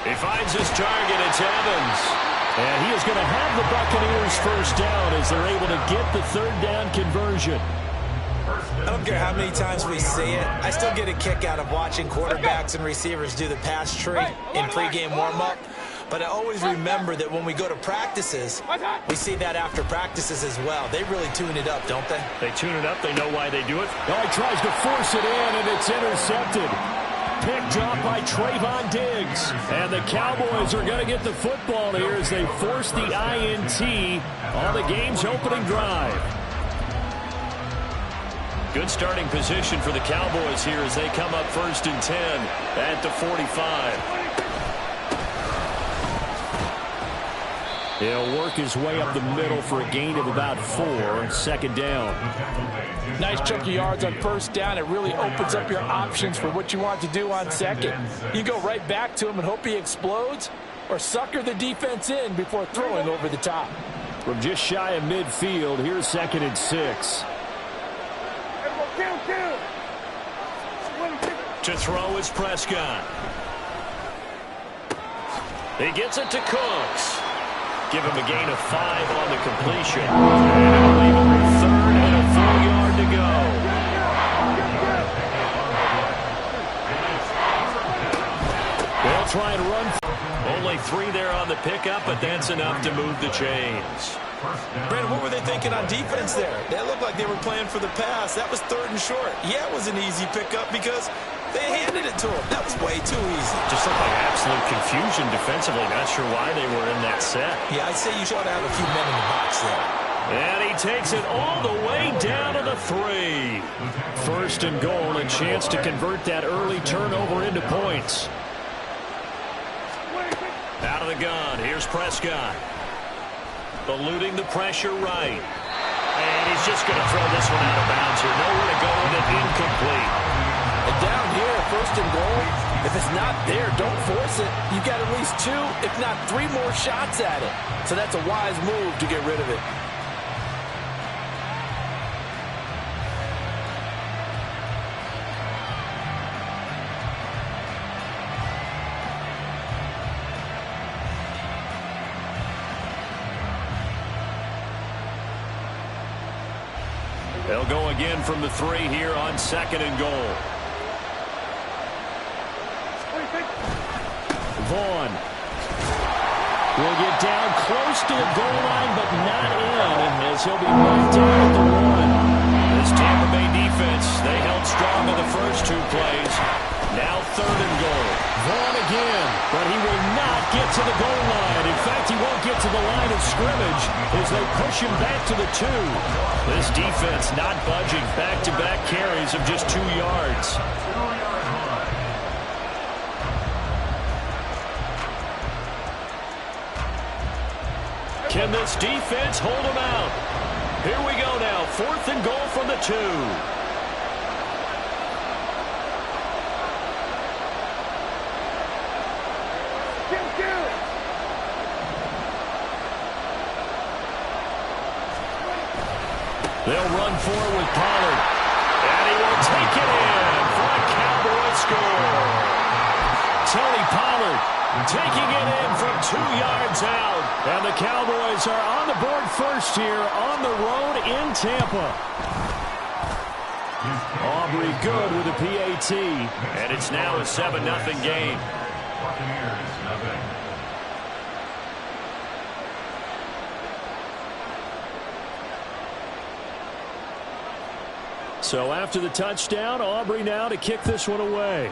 He finds his target. It's Evans. And he is going to have the Buccaneers first down as they're able to get the 3rd down conversion. I don't care how many times we say it, I still get a kick out of watching quarterbacks and receivers do the pass tree in pregame warm-up. But I always remember that when we go to practices, we see that after practices as well. They really tune it up, don't they? They tune it up. They know why they do it. Oh, he tries to force it in, and it's intercepted. Pick drop by Trayvon Diggs. And the Cowboys are going to get the football here as they force the INT on the game's opening drive. Good starting position for the Cowboys here as they come up 1st and 10 at the 45. He'll work his way up the middle for a gain of about 4. Second down. Nice chunk of yards on 1st down. It really opens up your options for what you want to do on 2nd. You go right back to him and hope he explodes, or sucker the defense in before throwing over the top. From just shy of midfield, here's 2nd and 6. To throw is Prescott. He gets it to Cooks. Give him a gain of 5 on the completion. And it'll leave him with 3rd and a 4-yard to go. They'll try and run. Only 3 there on the pickup, but that's enough to move the chains. Brandon, what were they thinking on defense there? They looked like they were playing for the pass. That was 3rd and short. Yeah, it was an easy pickup because they handed it to him. That was way too easy. Just looked like absolute confusion defensively. Not sure why they were in that set. Yeah, I'd say you should have a few men in the box there. And he takes it all the way down to the 3. 1st and goal, a chance to convert that early turnover into points. Out of the gun, here's Prescott. Eluding the pressure right. And he's just going to throw this one out of bounds here. Nowhere to go with it, incomplete. And down here, 1st and goal, If it's not there, don't force it. You've got at least 2, if not 3 more shots at it. So that's a wise move to get rid of it. They'll go again from the 3 here on 2nd and goal. Vaughn will get down close to the goal line, but not in, as he'll be marked down at the 1. This Tampa Bay defense, they held strong in the first 2 plays. Now 3rd and goal. Vaughn again, but he will not get to the goal line. In fact, he won't get to the line of scrimmage as they push him back to the 2. This defense not budging. Back-to-back carries of just 2 yards. Can this defense hold him out? Here we go now. 4th and goal from the 2. They'll run forward with Pollard. And he will take it in for a Cowboy score. Tony Pollard taking it in from 2 yards out. And the Cowboys are on the board first here on the road in Tampa. Aubrey good with a PAT. And it's now a 7-0 game. Buccaneers, nothing. So after the touchdown, Aubrey now to kick this one away.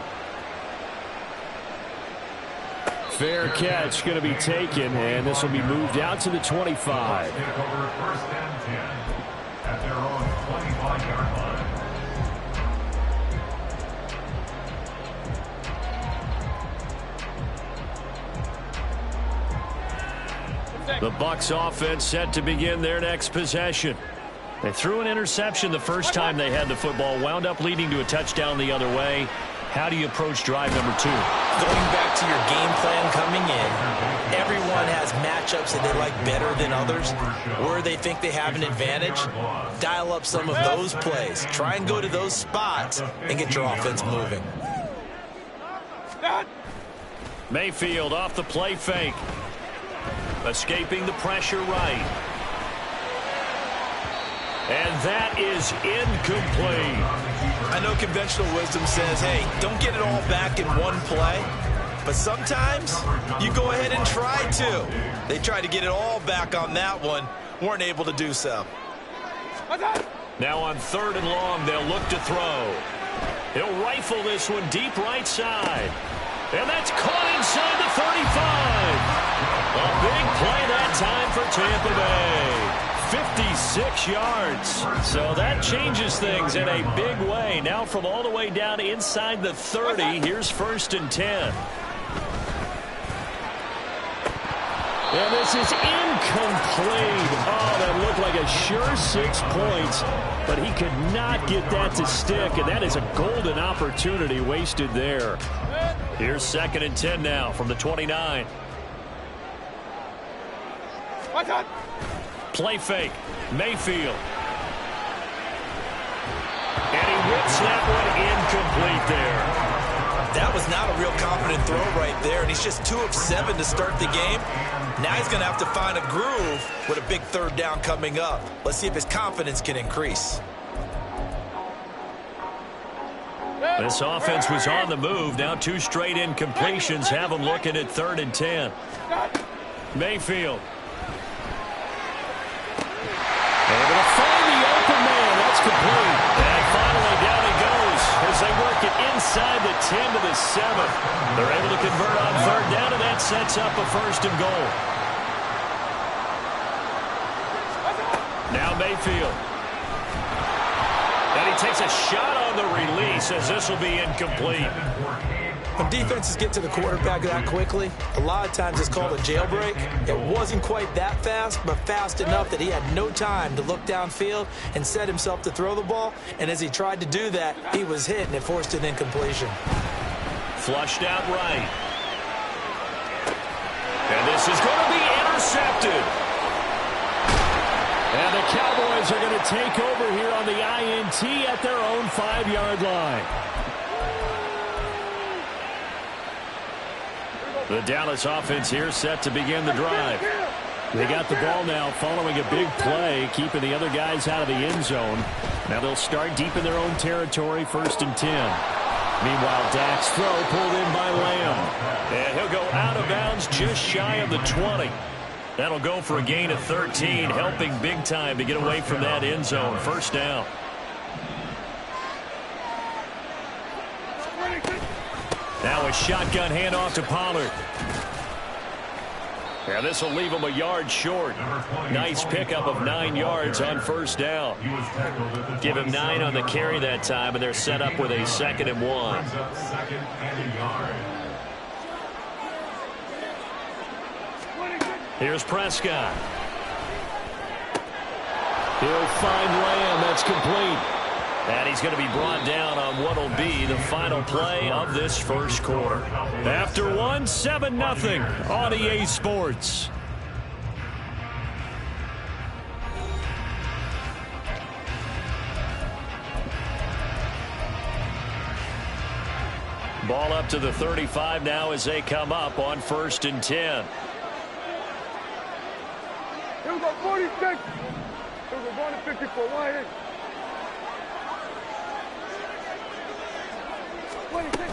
Fair catch going to be taken, and this will be moved out to the 25. Take over 1st and 10 at their own 25-yard line. The Bucs offense set to begin their next possession. They threw an interception the first time they had the football, wound up leading to a touchdown the other way. How do you approach drive number 2? Going back to your game plan coming in, everyone has matchups that they like better than others, where they think they have an advantage. Dial up some of those plays. Try and go to those spots and get your offense moving. Mayfield off the play fake. Escaping the pressure right. And that is incomplete. I know conventional wisdom says, hey, don't get it all back in one play. But sometimes you go ahead and try to. They tried to get it all back on that one. Weren't able to do so. Now on 3rd and long, they'll look to throw. He'll rifle this one deep right side. And that's caught inside the 35. A big play that time for Tampa Bay. 56 yards. So that changes things in a big way. Now from all the way down inside the 30, here's 1st and 10. And this is incomplete. Oh, that looked like a sure 6 points, but he could not get that to stick, and that is a golden opportunity wasted there. Here's 2nd and 10 now from the 29. Play fake. Mayfield. And he whips that one incomplete there. That was not a real confident throw right there, and he's just 2 of 7 to start the game. Now he's going to have to find a groove with a big 3rd down coming up. Let's see if his confidence can increase. This offense was on the move. Now 2 straight incompletions have them looking at 3rd and 10. Mayfield. Able to find the open man. That's complete. And finally down he goes as they work it inside the 10 to the 7. They're able to convert on 3rd down, and that sets up a 1st and goal. Now Mayfield. And he takes a shot on the release as this will be incomplete. When defenses get to the quarterback that quickly, a lot of times it's called a jailbreak. It wasn't quite that fast, but fast enough that he had no time to look downfield and set himself to throw the ball. And as he tried to do that, he was hit, and it forced an incompletion. Flushed out right. And this is going to be intercepted. And the Cowboys are going to take over here on the INT at their own 5-yard line. The Dallas offense here set to begin the drive. They got the ball now following a big play, keeping the other guys out of the end zone. Now they'll start deep in their own territory, 1st and 10. Meanwhile, Dak's throw pulled in by Lamb. And he'll go out of bounds just shy of the 20. That'll go for a gain of 13, helping big time to get away from that end zone. 1st down. Now a shotgun handoff to Pollard. And this will leave him a yard short. Nice pickup of 9 yards on 1st down. Give him 9 on the carry that time, and they're set up with a 2nd and 1. Here's Prescott. He'll find Lamb. That's complete. And he's going to be brought down on what will be the final play of this 1st quarter. After 1, 7-0 on EA Sports. Ball up to the 35 now as they come up on 1st and 10. Here we go, 46. Here we go, going to 54. One hit. 26.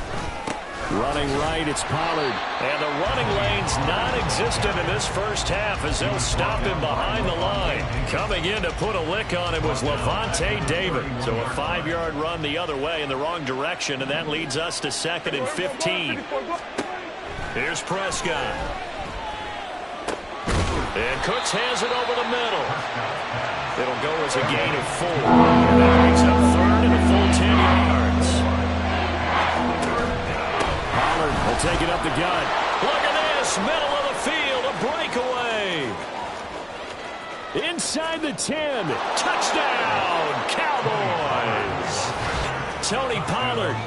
Running right, it's Pollard. And the running lane's non-existent in this 1st half as they'll stop him behind the line. Coming in to put a lick on him was Levante David. So a 5-yard run the other way in the wrong direction, and that leads us to 2nd and 15. Here's Prescott. And Cooks has it over the middle. It'll go as a gain of 4. And that makes up 3rd and a full 10 yards. Pollard will take it up the gut. Look at this, middle of the field, a breakaway. Inside the 10, touchdown, Cowboys. Tony Pollard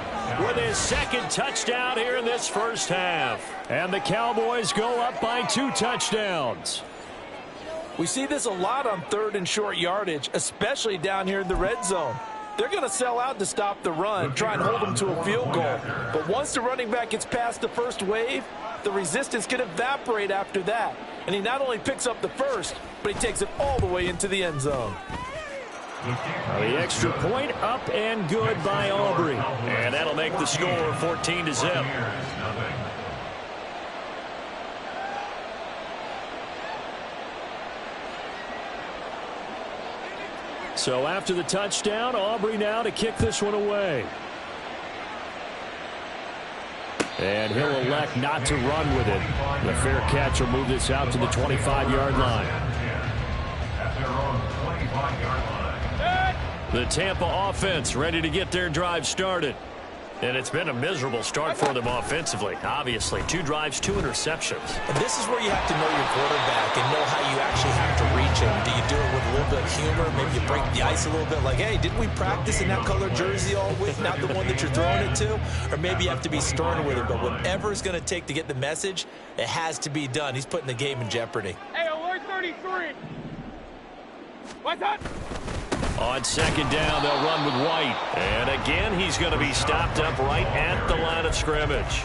with his 2nd touchdown here in this 1st half. And the Cowboys go up by 2 touchdowns. We see this a lot on 3rd and short yardage, especially down here in the red zone. They're going to sell out to stop the run, try and hold them to a field goal. But once the running back gets past the 1st wave, the resistance can evaporate after that. And he not only picks up the 1st, but he takes it all the way into the end zone. The extra point up and good by Aubrey. And that'll make the score 14-0. So after the touchdown, Aubrey now to kick this one away. And he'll elect not to run with it. The fair catch will move this out to the 25-yard line. The Tampa offense ready to get their drive started. And it's been a miserable start for them offensively. Obviously, 2 drives, 2 interceptions. And this is where you have to know your quarterback and know how you actually have to reach him. Do you do it with a little bit of humor? Maybe you break the ice a little bit like, hey, didn't we practice in that color jersey all week, not the one that you're throwing it to? Or maybe you have to be stern with him. But whatever it's going to take to get the message, it has to be done. He's putting the game in jeopardy. Hey, alert 33. What's that? On 2nd down, they'll run with White. And again, he's going to be stopped up right at the line of scrimmage.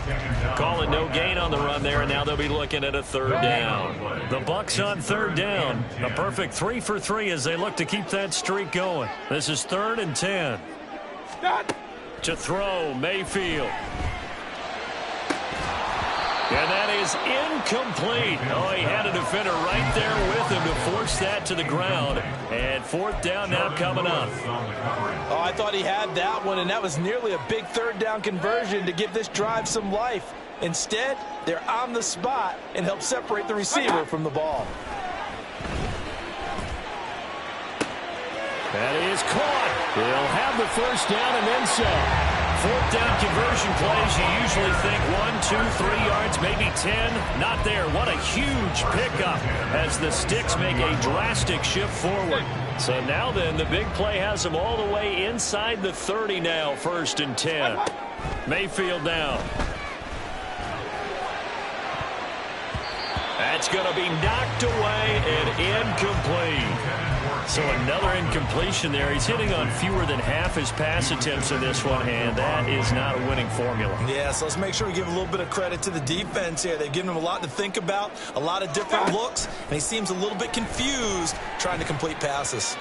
Calling no gain on the run there, and now they'll be looking at a 3rd down. The Bucs on 3rd down. A perfect 3 for 3 as they look to keep that streak going. This is 3rd and 10. To throw, Mayfield. And that is incomplete. Oh, he had a defender right there with him to force that to the ground. And 4th down now coming up. Oh, I thought he had that one, and that was nearly a big 3rd down conversion to give this drive some life. Instead, they're on the spot and help separate the receiver from the ball. That is caught. He'll have the 1st down and then some. 4th down conversion plays, you usually think 1, 2, 3 yards, maybe 10. Not there. What a huge pickup as the Sticks make a drastic shift forward. So now then, the big play has them all the way inside the 30 now, 1st and 10. Mayfield down. That's going to be knocked away and incomplete. So another incompletion there. He's hitting on fewer than half his pass attempts in this one, and that is not a winning formula. Yeah, so let's make sure we give a little bit of credit to the defense here. They've given him a lot to think about, a lot of different looks, and he seems a little bit confused trying to complete passes.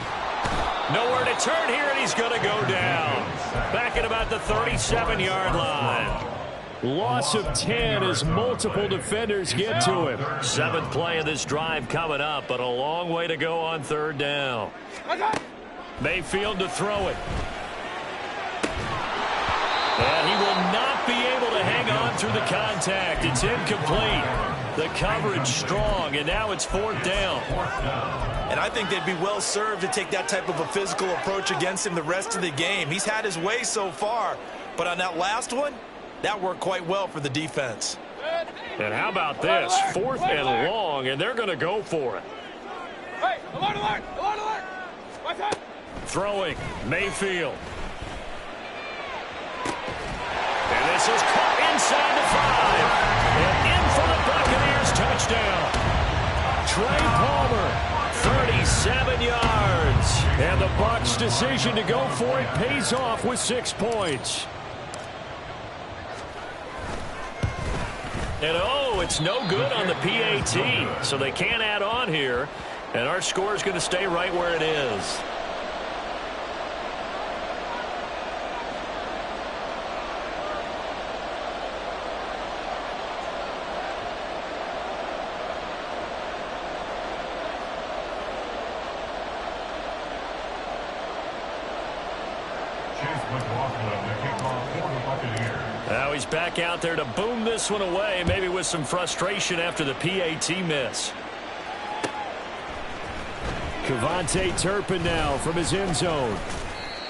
Nowhere to turn here, and he's going to go down. Back at about the 37-yard line. Loss of 10 as multiple defenders get to him. 7th play of this drive coming up, but a long way to go on 3rd down. Mayfield to throw it. And he will not be able to hang on through the contact. It's incomplete. The coverage strong, and now it's 4th down. And I think they'd be well served to take that type of a physical approach against him the rest of the game. He's had his way so far, but on that last one, that worked quite well for the defense. And how about this? 4th and long, and they're going to go for it. Hey, alert, alert, alert, alert. Watch out. Throwing, Mayfield. And this is caught inside the 5. And in for the Buccaneers touchdown. Trey Palmer, 37 yards. And the Bucs' decision to go for it pays off with 6 points. And oh, it's no good on the PAT, so they can't add on here. And our score is going to stay right where it is. Now he's back out there to boom this one away, maybe with some frustration after the PAT miss. Kevontae Turpin now from his end zone.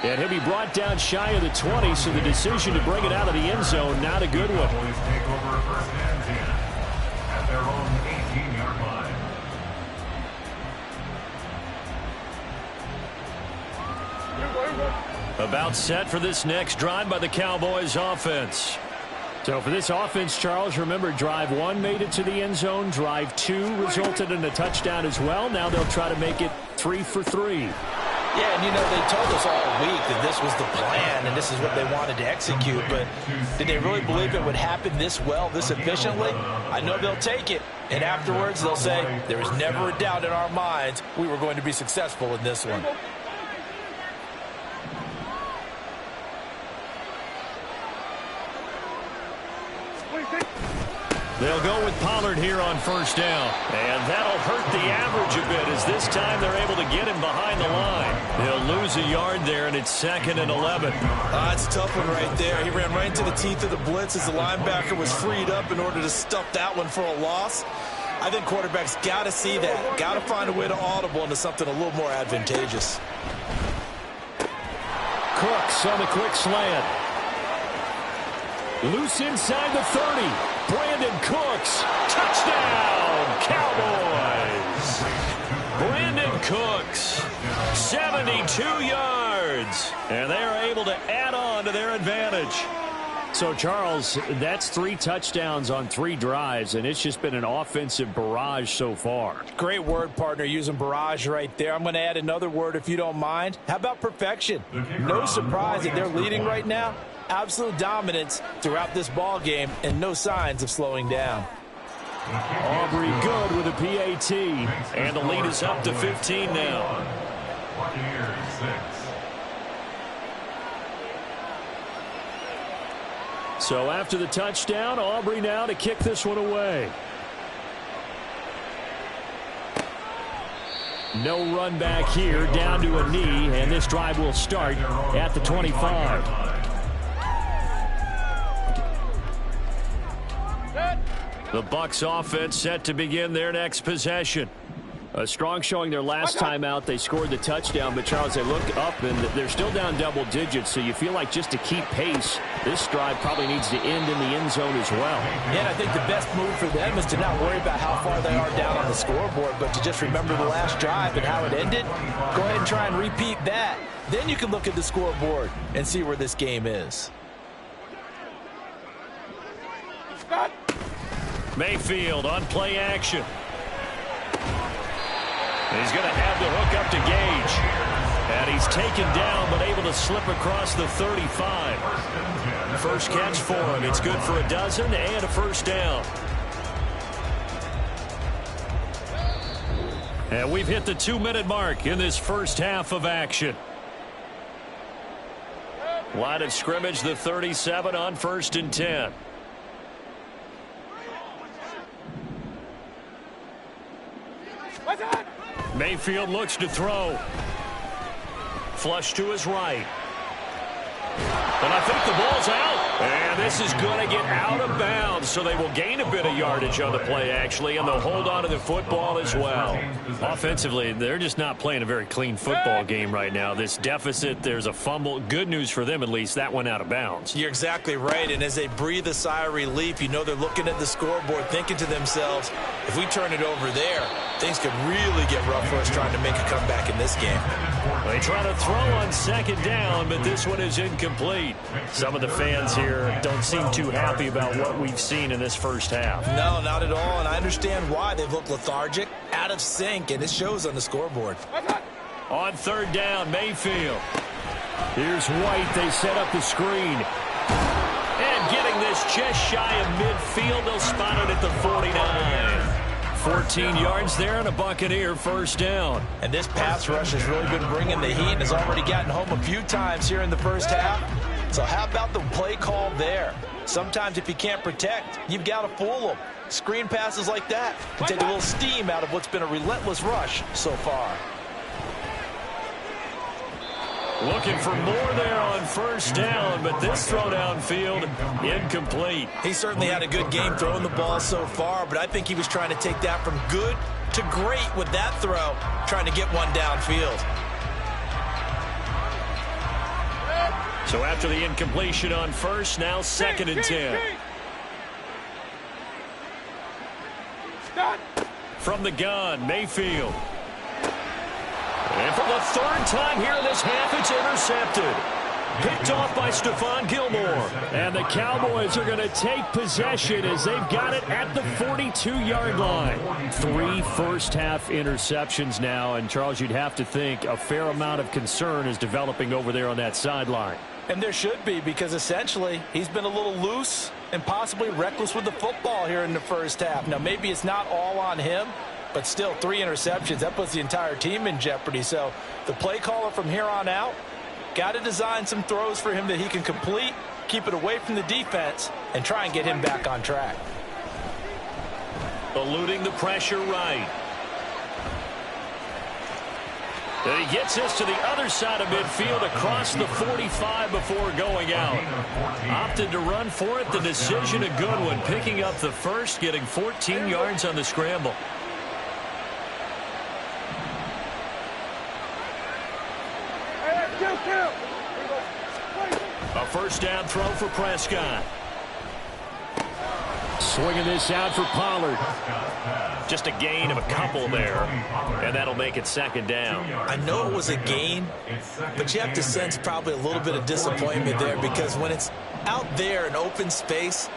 And he'll be brought down shy of the 20, so the decision to bring it out of the end zone, not a good one. Take over 1st and 10 at their own 18-yard line. About set for this next drive by the Cowboys offense. So for this offense, Charles, remember drive 1 made it to the end zone. Drive 2 resulted in a touchdown as well. Now they'll try to make it 3 for 3. Yeah, and you know, they told us all week that this was the plan and this is what they wanted to execute, but did they really believe it would happen this well, this efficiently? I know they'll take it, and afterwards they'll say, there was never a doubt in our minds we were going to be successful in this one. They'll go with Pollard here on 1st down. And that'll hurt the average a bit as this time they're able to get him behind the line. He'll lose a yard there, and it's 2nd and 11. That's a tough one right there. He ran right into the teeth of the blitz as the linebacker was freed up in order to stuff that one for a loss. I think quarterbacks got to see that. Got to find a way to audible into something a little more advantageous. Cooks on the quick slant. Loose inside the 30. Brandon Cooks, touchdown, Cowboys. Brandon Cooks, 72 yards, and they are able to add on to their advantage. So, Charles, that's 3 touchdowns on 3 drives, and it's just been an offensive barrage so far. Great word, partner, using barrage right there. I'm going to add another word if you don't mind. How about perfection? No surprise that they're leading right now. Absolute dominance throughout this ball game and no signs of slowing down. Aubrey good with a PAT, and the lead is up to 15 now. Buccaneers 6. So after the touchdown, Aubrey now to kick this one away. No run back here, down to a knee, and this drive will start at the 25. The Bucs offense set to begin their next possession. A strong showing their last time out. They scored the touchdown, but Charles, they look up and they're still down double digits, so you feel like just to keep pace, this drive probably needs to end in the end zone as well. Yeah, and I think the best move for them is to not worry about how far they are down on the scoreboard, but to just remember the last drive and how it ended. Go ahead and try and repeat that. Then you can look at the scoreboard and see where this game is. Mayfield on play action. He's going to have the hook up to Gage. And he's taken down but able to slip across the 35. First catch for him. It's good for a dozen and a first down. And we've hit the 2-minute mark in this first half of action. Line of scrimmage, the 37 on 1st and 10. Mayfield looks to throw. Flush to his right. And I think the ball's out. And this is going to get out of bounds, so they will gain a bit of yardage on the play, actually, and they'll hold on to the football as well. Offensively, they're just not playing a very clean football game right now. This deficit, there's a fumble. Good news for them, at least. That went out of bounds. You're exactly right, and as they breathe a sigh of relief, you know they're looking at the scoreboard, thinking to themselves, if we turn it over there, things could really get rough for us trying to make a comeback in this game. They try to throw on 2nd down, but this one is incomplete. Some of the fans here don't seem too happy about what we've seen in this first half. No, not at all, and I understand why. They've looked lethargic, out of sync, and it shows on the scoreboard. On 3rd down, Mayfield. Here's White. They set up the screen. And getting this just shy of midfield, they'll spot it at the 49. 14 yards there and a Buccaneer first down. And this pass rush has really been bringing the heat and has already gotten home a few times here in the first half. So how about the play call there? Sometimes if you can't protect, you've got to fool them. Screen passes like that can take a little steam out of what's been a relentless rush so far. Looking for more there on 1st down, but this throw downfield, incomplete. He certainly had a good game throwing the ball so far, but I think he was trying to take that from good to great with that throw, trying to get one downfield. So after the incompletion on 1st, now 2nd and 10. From the gun, Mayfield. And for the 3rd time here in this half, it's intercepted. Picked off by Stephon Gilmore. And the Cowboys are going to take possession as they've got it at the 42-yard line. 3 first-half interceptions now. And, Charles, you'd have to think a fair amount of concern is developing over there on that sideline. And there should be, because essentially he's been a little loose and possibly reckless with the football here in the first half. Now, maybe it's not all on him, but still 3 interceptions. That puts the entire team in jeopardy. So the play caller from here on out got to design some throws for him that he can complete, keep it away from the defense, and try and get him back on track. Eluding the pressure right. And he gets this to the other side of midfield across the 45 before going out. Opted to run for it. The decision a good one. Picking up the first, getting 14 yards on the scramble. A first down throw for Prescott. Swinging this out for Pollard. Just a gain of a couple there, and that'll make it 2nd down. I know it was a gain, but you have to sense probably a little bit of disappointment there, because when it's out there in open space,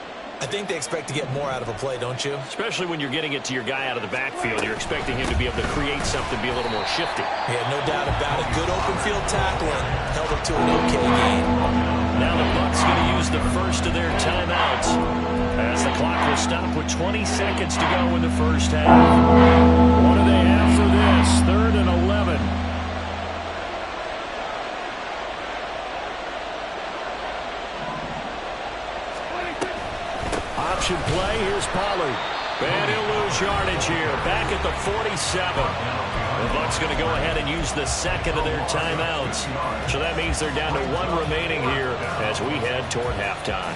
I think they expect to get more out of a play, don't you? Especially when you're getting it to your guy out of the backfield. You're expecting him to be able to create something, be a little more shifty. Yeah, no doubt about it. Good open field tackling held it to an okay gain. Now the Bucs going to use the first of their timeouts as the clock will stop with 20 seconds to go in the first half. What do they have for this? 3rd and 11. Option play. Here's Pollard. And he'll lose yardage here. Back at the 47. The Bucs going to go ahead and use the 2nd of their timeouts. So that means they're down to 1 remaining here as we head toward halftime.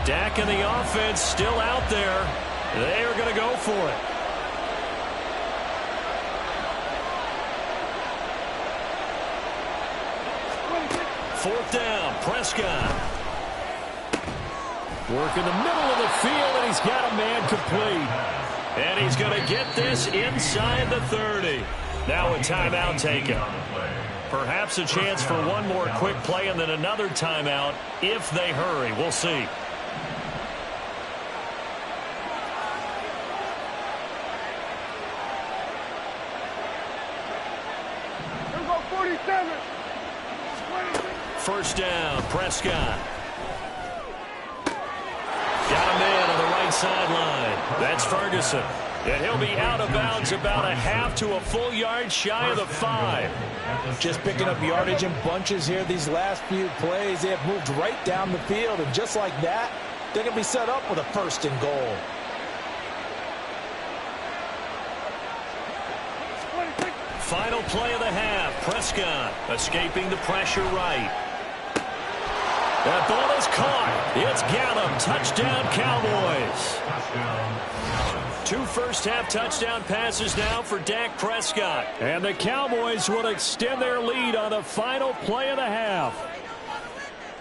Dak and the offense still out there. They are going to go for it. Fourth down, Prescott. Work in the middle of the field, and he's got a man complete. And he's going to get this inside the 30. Now a timeout taken. Perhaps a chance for one more quick play and then another timeout if they hurry. We'll see. First down, Prescott. Got a man on the right sideline. That's Ferguson. And he'll be out of bounds about a half to a full yard shy of the 5. Just picking up yardage in bunches here these last few plays. They have moved right down the field, and just like that, they're going to be set up with a 1st and goal. Final play of the half. Prescott escaping the pressure right. That ball is caught. It's Gallup. Touchdown, Cowboys. 2 first-half touchdown passes now for Dak Prescott. And the Cowboys will extend their lead on the final play of the half.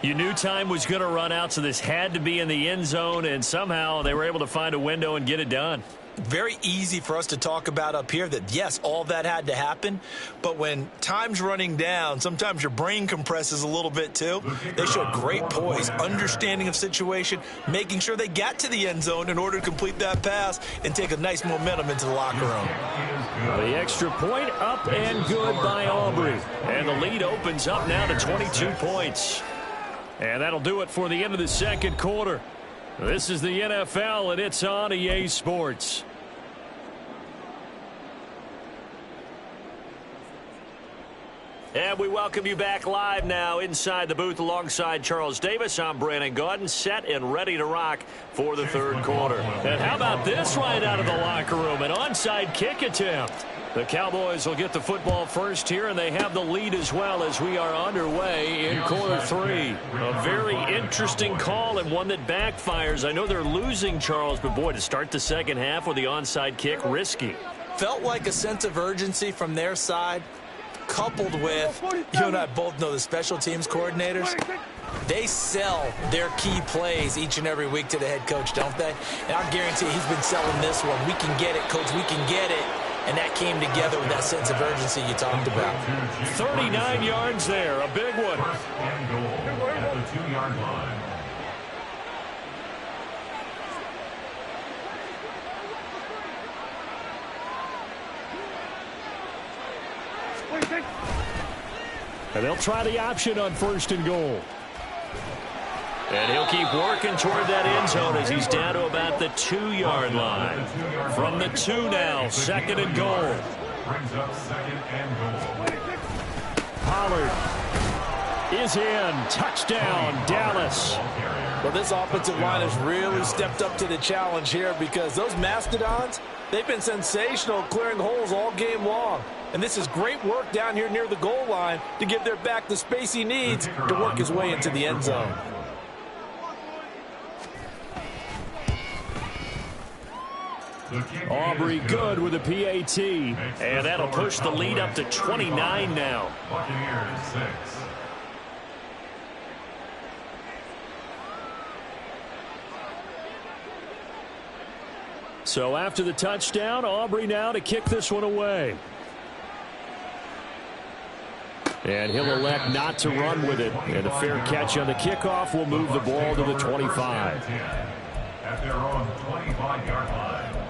You knew time was going to run out, so this had to be in the end zone, and somehow they were able to find a window and get it done. Very easy for us to talk about up here that, yes, all that had to happen. But when time's running down, sometimes your brain compresses a little bit too. They showed great poise, understanding of situation, making sure they got to the end zone in order to complete that pass and take a nice momentum into the locker room. The extra point up and good by Aubrey. And the lead opens up now to 22 points. And that'll do it for the end of the second quarter. This is the NFL, and it's on EA Sports. And we welcome you back live now inside the booth alongside Charles Davis. I'm Brandon Gaudin, set and ready to rock for the third quarter. And how about this right out of the locker room? An onside kick attempt. The Cowboys will get the football first here, and they have the lead as well as we are underway in quarter 3. A very interesting call and one that backfires. I know they're losing, Charles, but boy, to start the second half with the onside kick, risky. Felt like a sense of urgency from their side, coupled with, you and I both know the special teams coordinators. They sell their key plays each and every week to the head coach, don't they? And I guarantee he's been selling this one. We can get it, coach, we can get it. And that came together with that sense of urgency you talked about. 39 yards there, a big one. First and goal at the 2-yard line. And they'll try the option on 1st and goal. And he'll keep working toward that end zone as he's down to about the 2-yard line. From the 2 now, 2nd and goal. Brings up 2nd and goal. Pollard is in. Touchdown, Dallas. Well, this offensive line has really stepped up to the challenge here because those Mastodons, they've been sensational clearing holes all game long. And this is great work down here near the goal line to give their back the space he needs to work his way into the end zone. Aubrey good with a PAT. And that'll push the lead up to 29 now. Buccaneers 6. So after the touchdown, Aubrey now to kick this one away. And he'll elect not to run with it. And a fair catch on the kickoff will move the ball to the 25. At their own 25-yard line.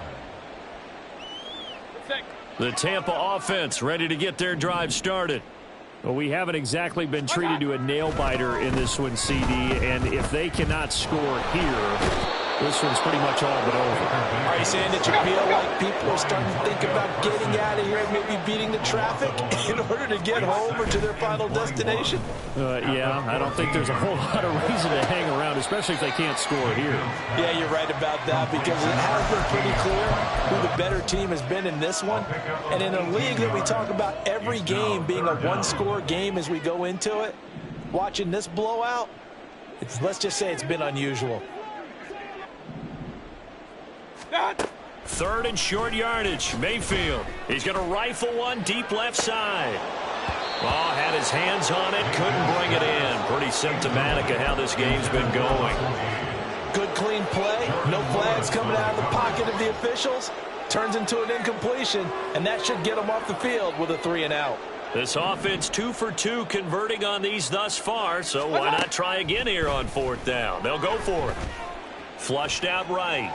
The Tampa offense ready to get their drive started. Well, we haven't exactly been treated to a nail-biter in this one, CD. And if they cannot score here, this one's pretty much all but over. Are you saying that you feel like people are starting to think about getting out of here and maybe beating the traffic in order to get home or to their final destination? Yeah, I don't think there's a whole lot of reason to hang around, especially if they can't score here. Yeah, you're right about that because it has been pretty clear who the better team has been in this one. And in a league that we talk about every game being a one-score game as we go into it, watching this blowout, let's just say it's been unusual. 3rd and short yardage. Mayfield. He's going to rifle one deep left side. Oh, had his hands on it. Couldn't bring it in. Pretty symptomatic of how this game's been going. Good clean play. No flags coming out of the pocket of the officials. Turns into an incompletion, and that should get them off the field with a 3 and out. This offense 2 for 2 converting on these thus far, so why not try again here on 4th down? They'll go for it. Flushed out right.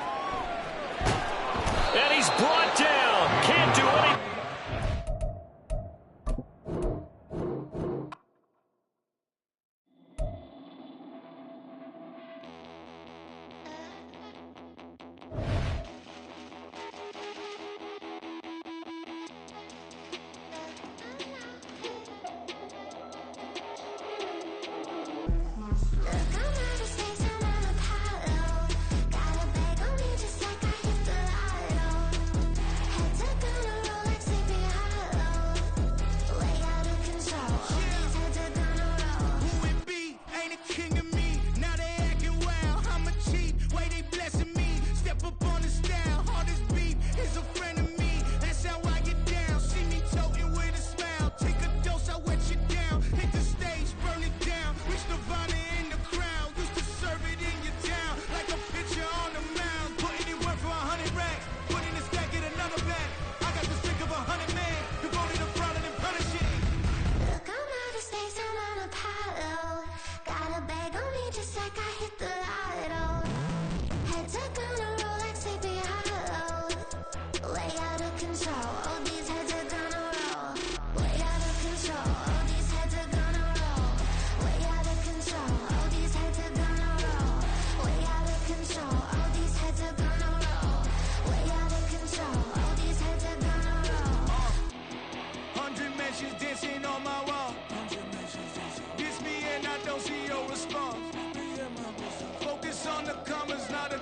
And he's brought down. Can't do anything. control. All these heads are gonna roll. Way out of control. All these heads are gonna roll. Way out of control. All these heads are gonna roll. Way out of control. All these heads are gonna roll. Way out of control. All these heads are gonna roll. 100 mentions dancing on my wall. Diss me and I don't see your response. Focus on the commas, not the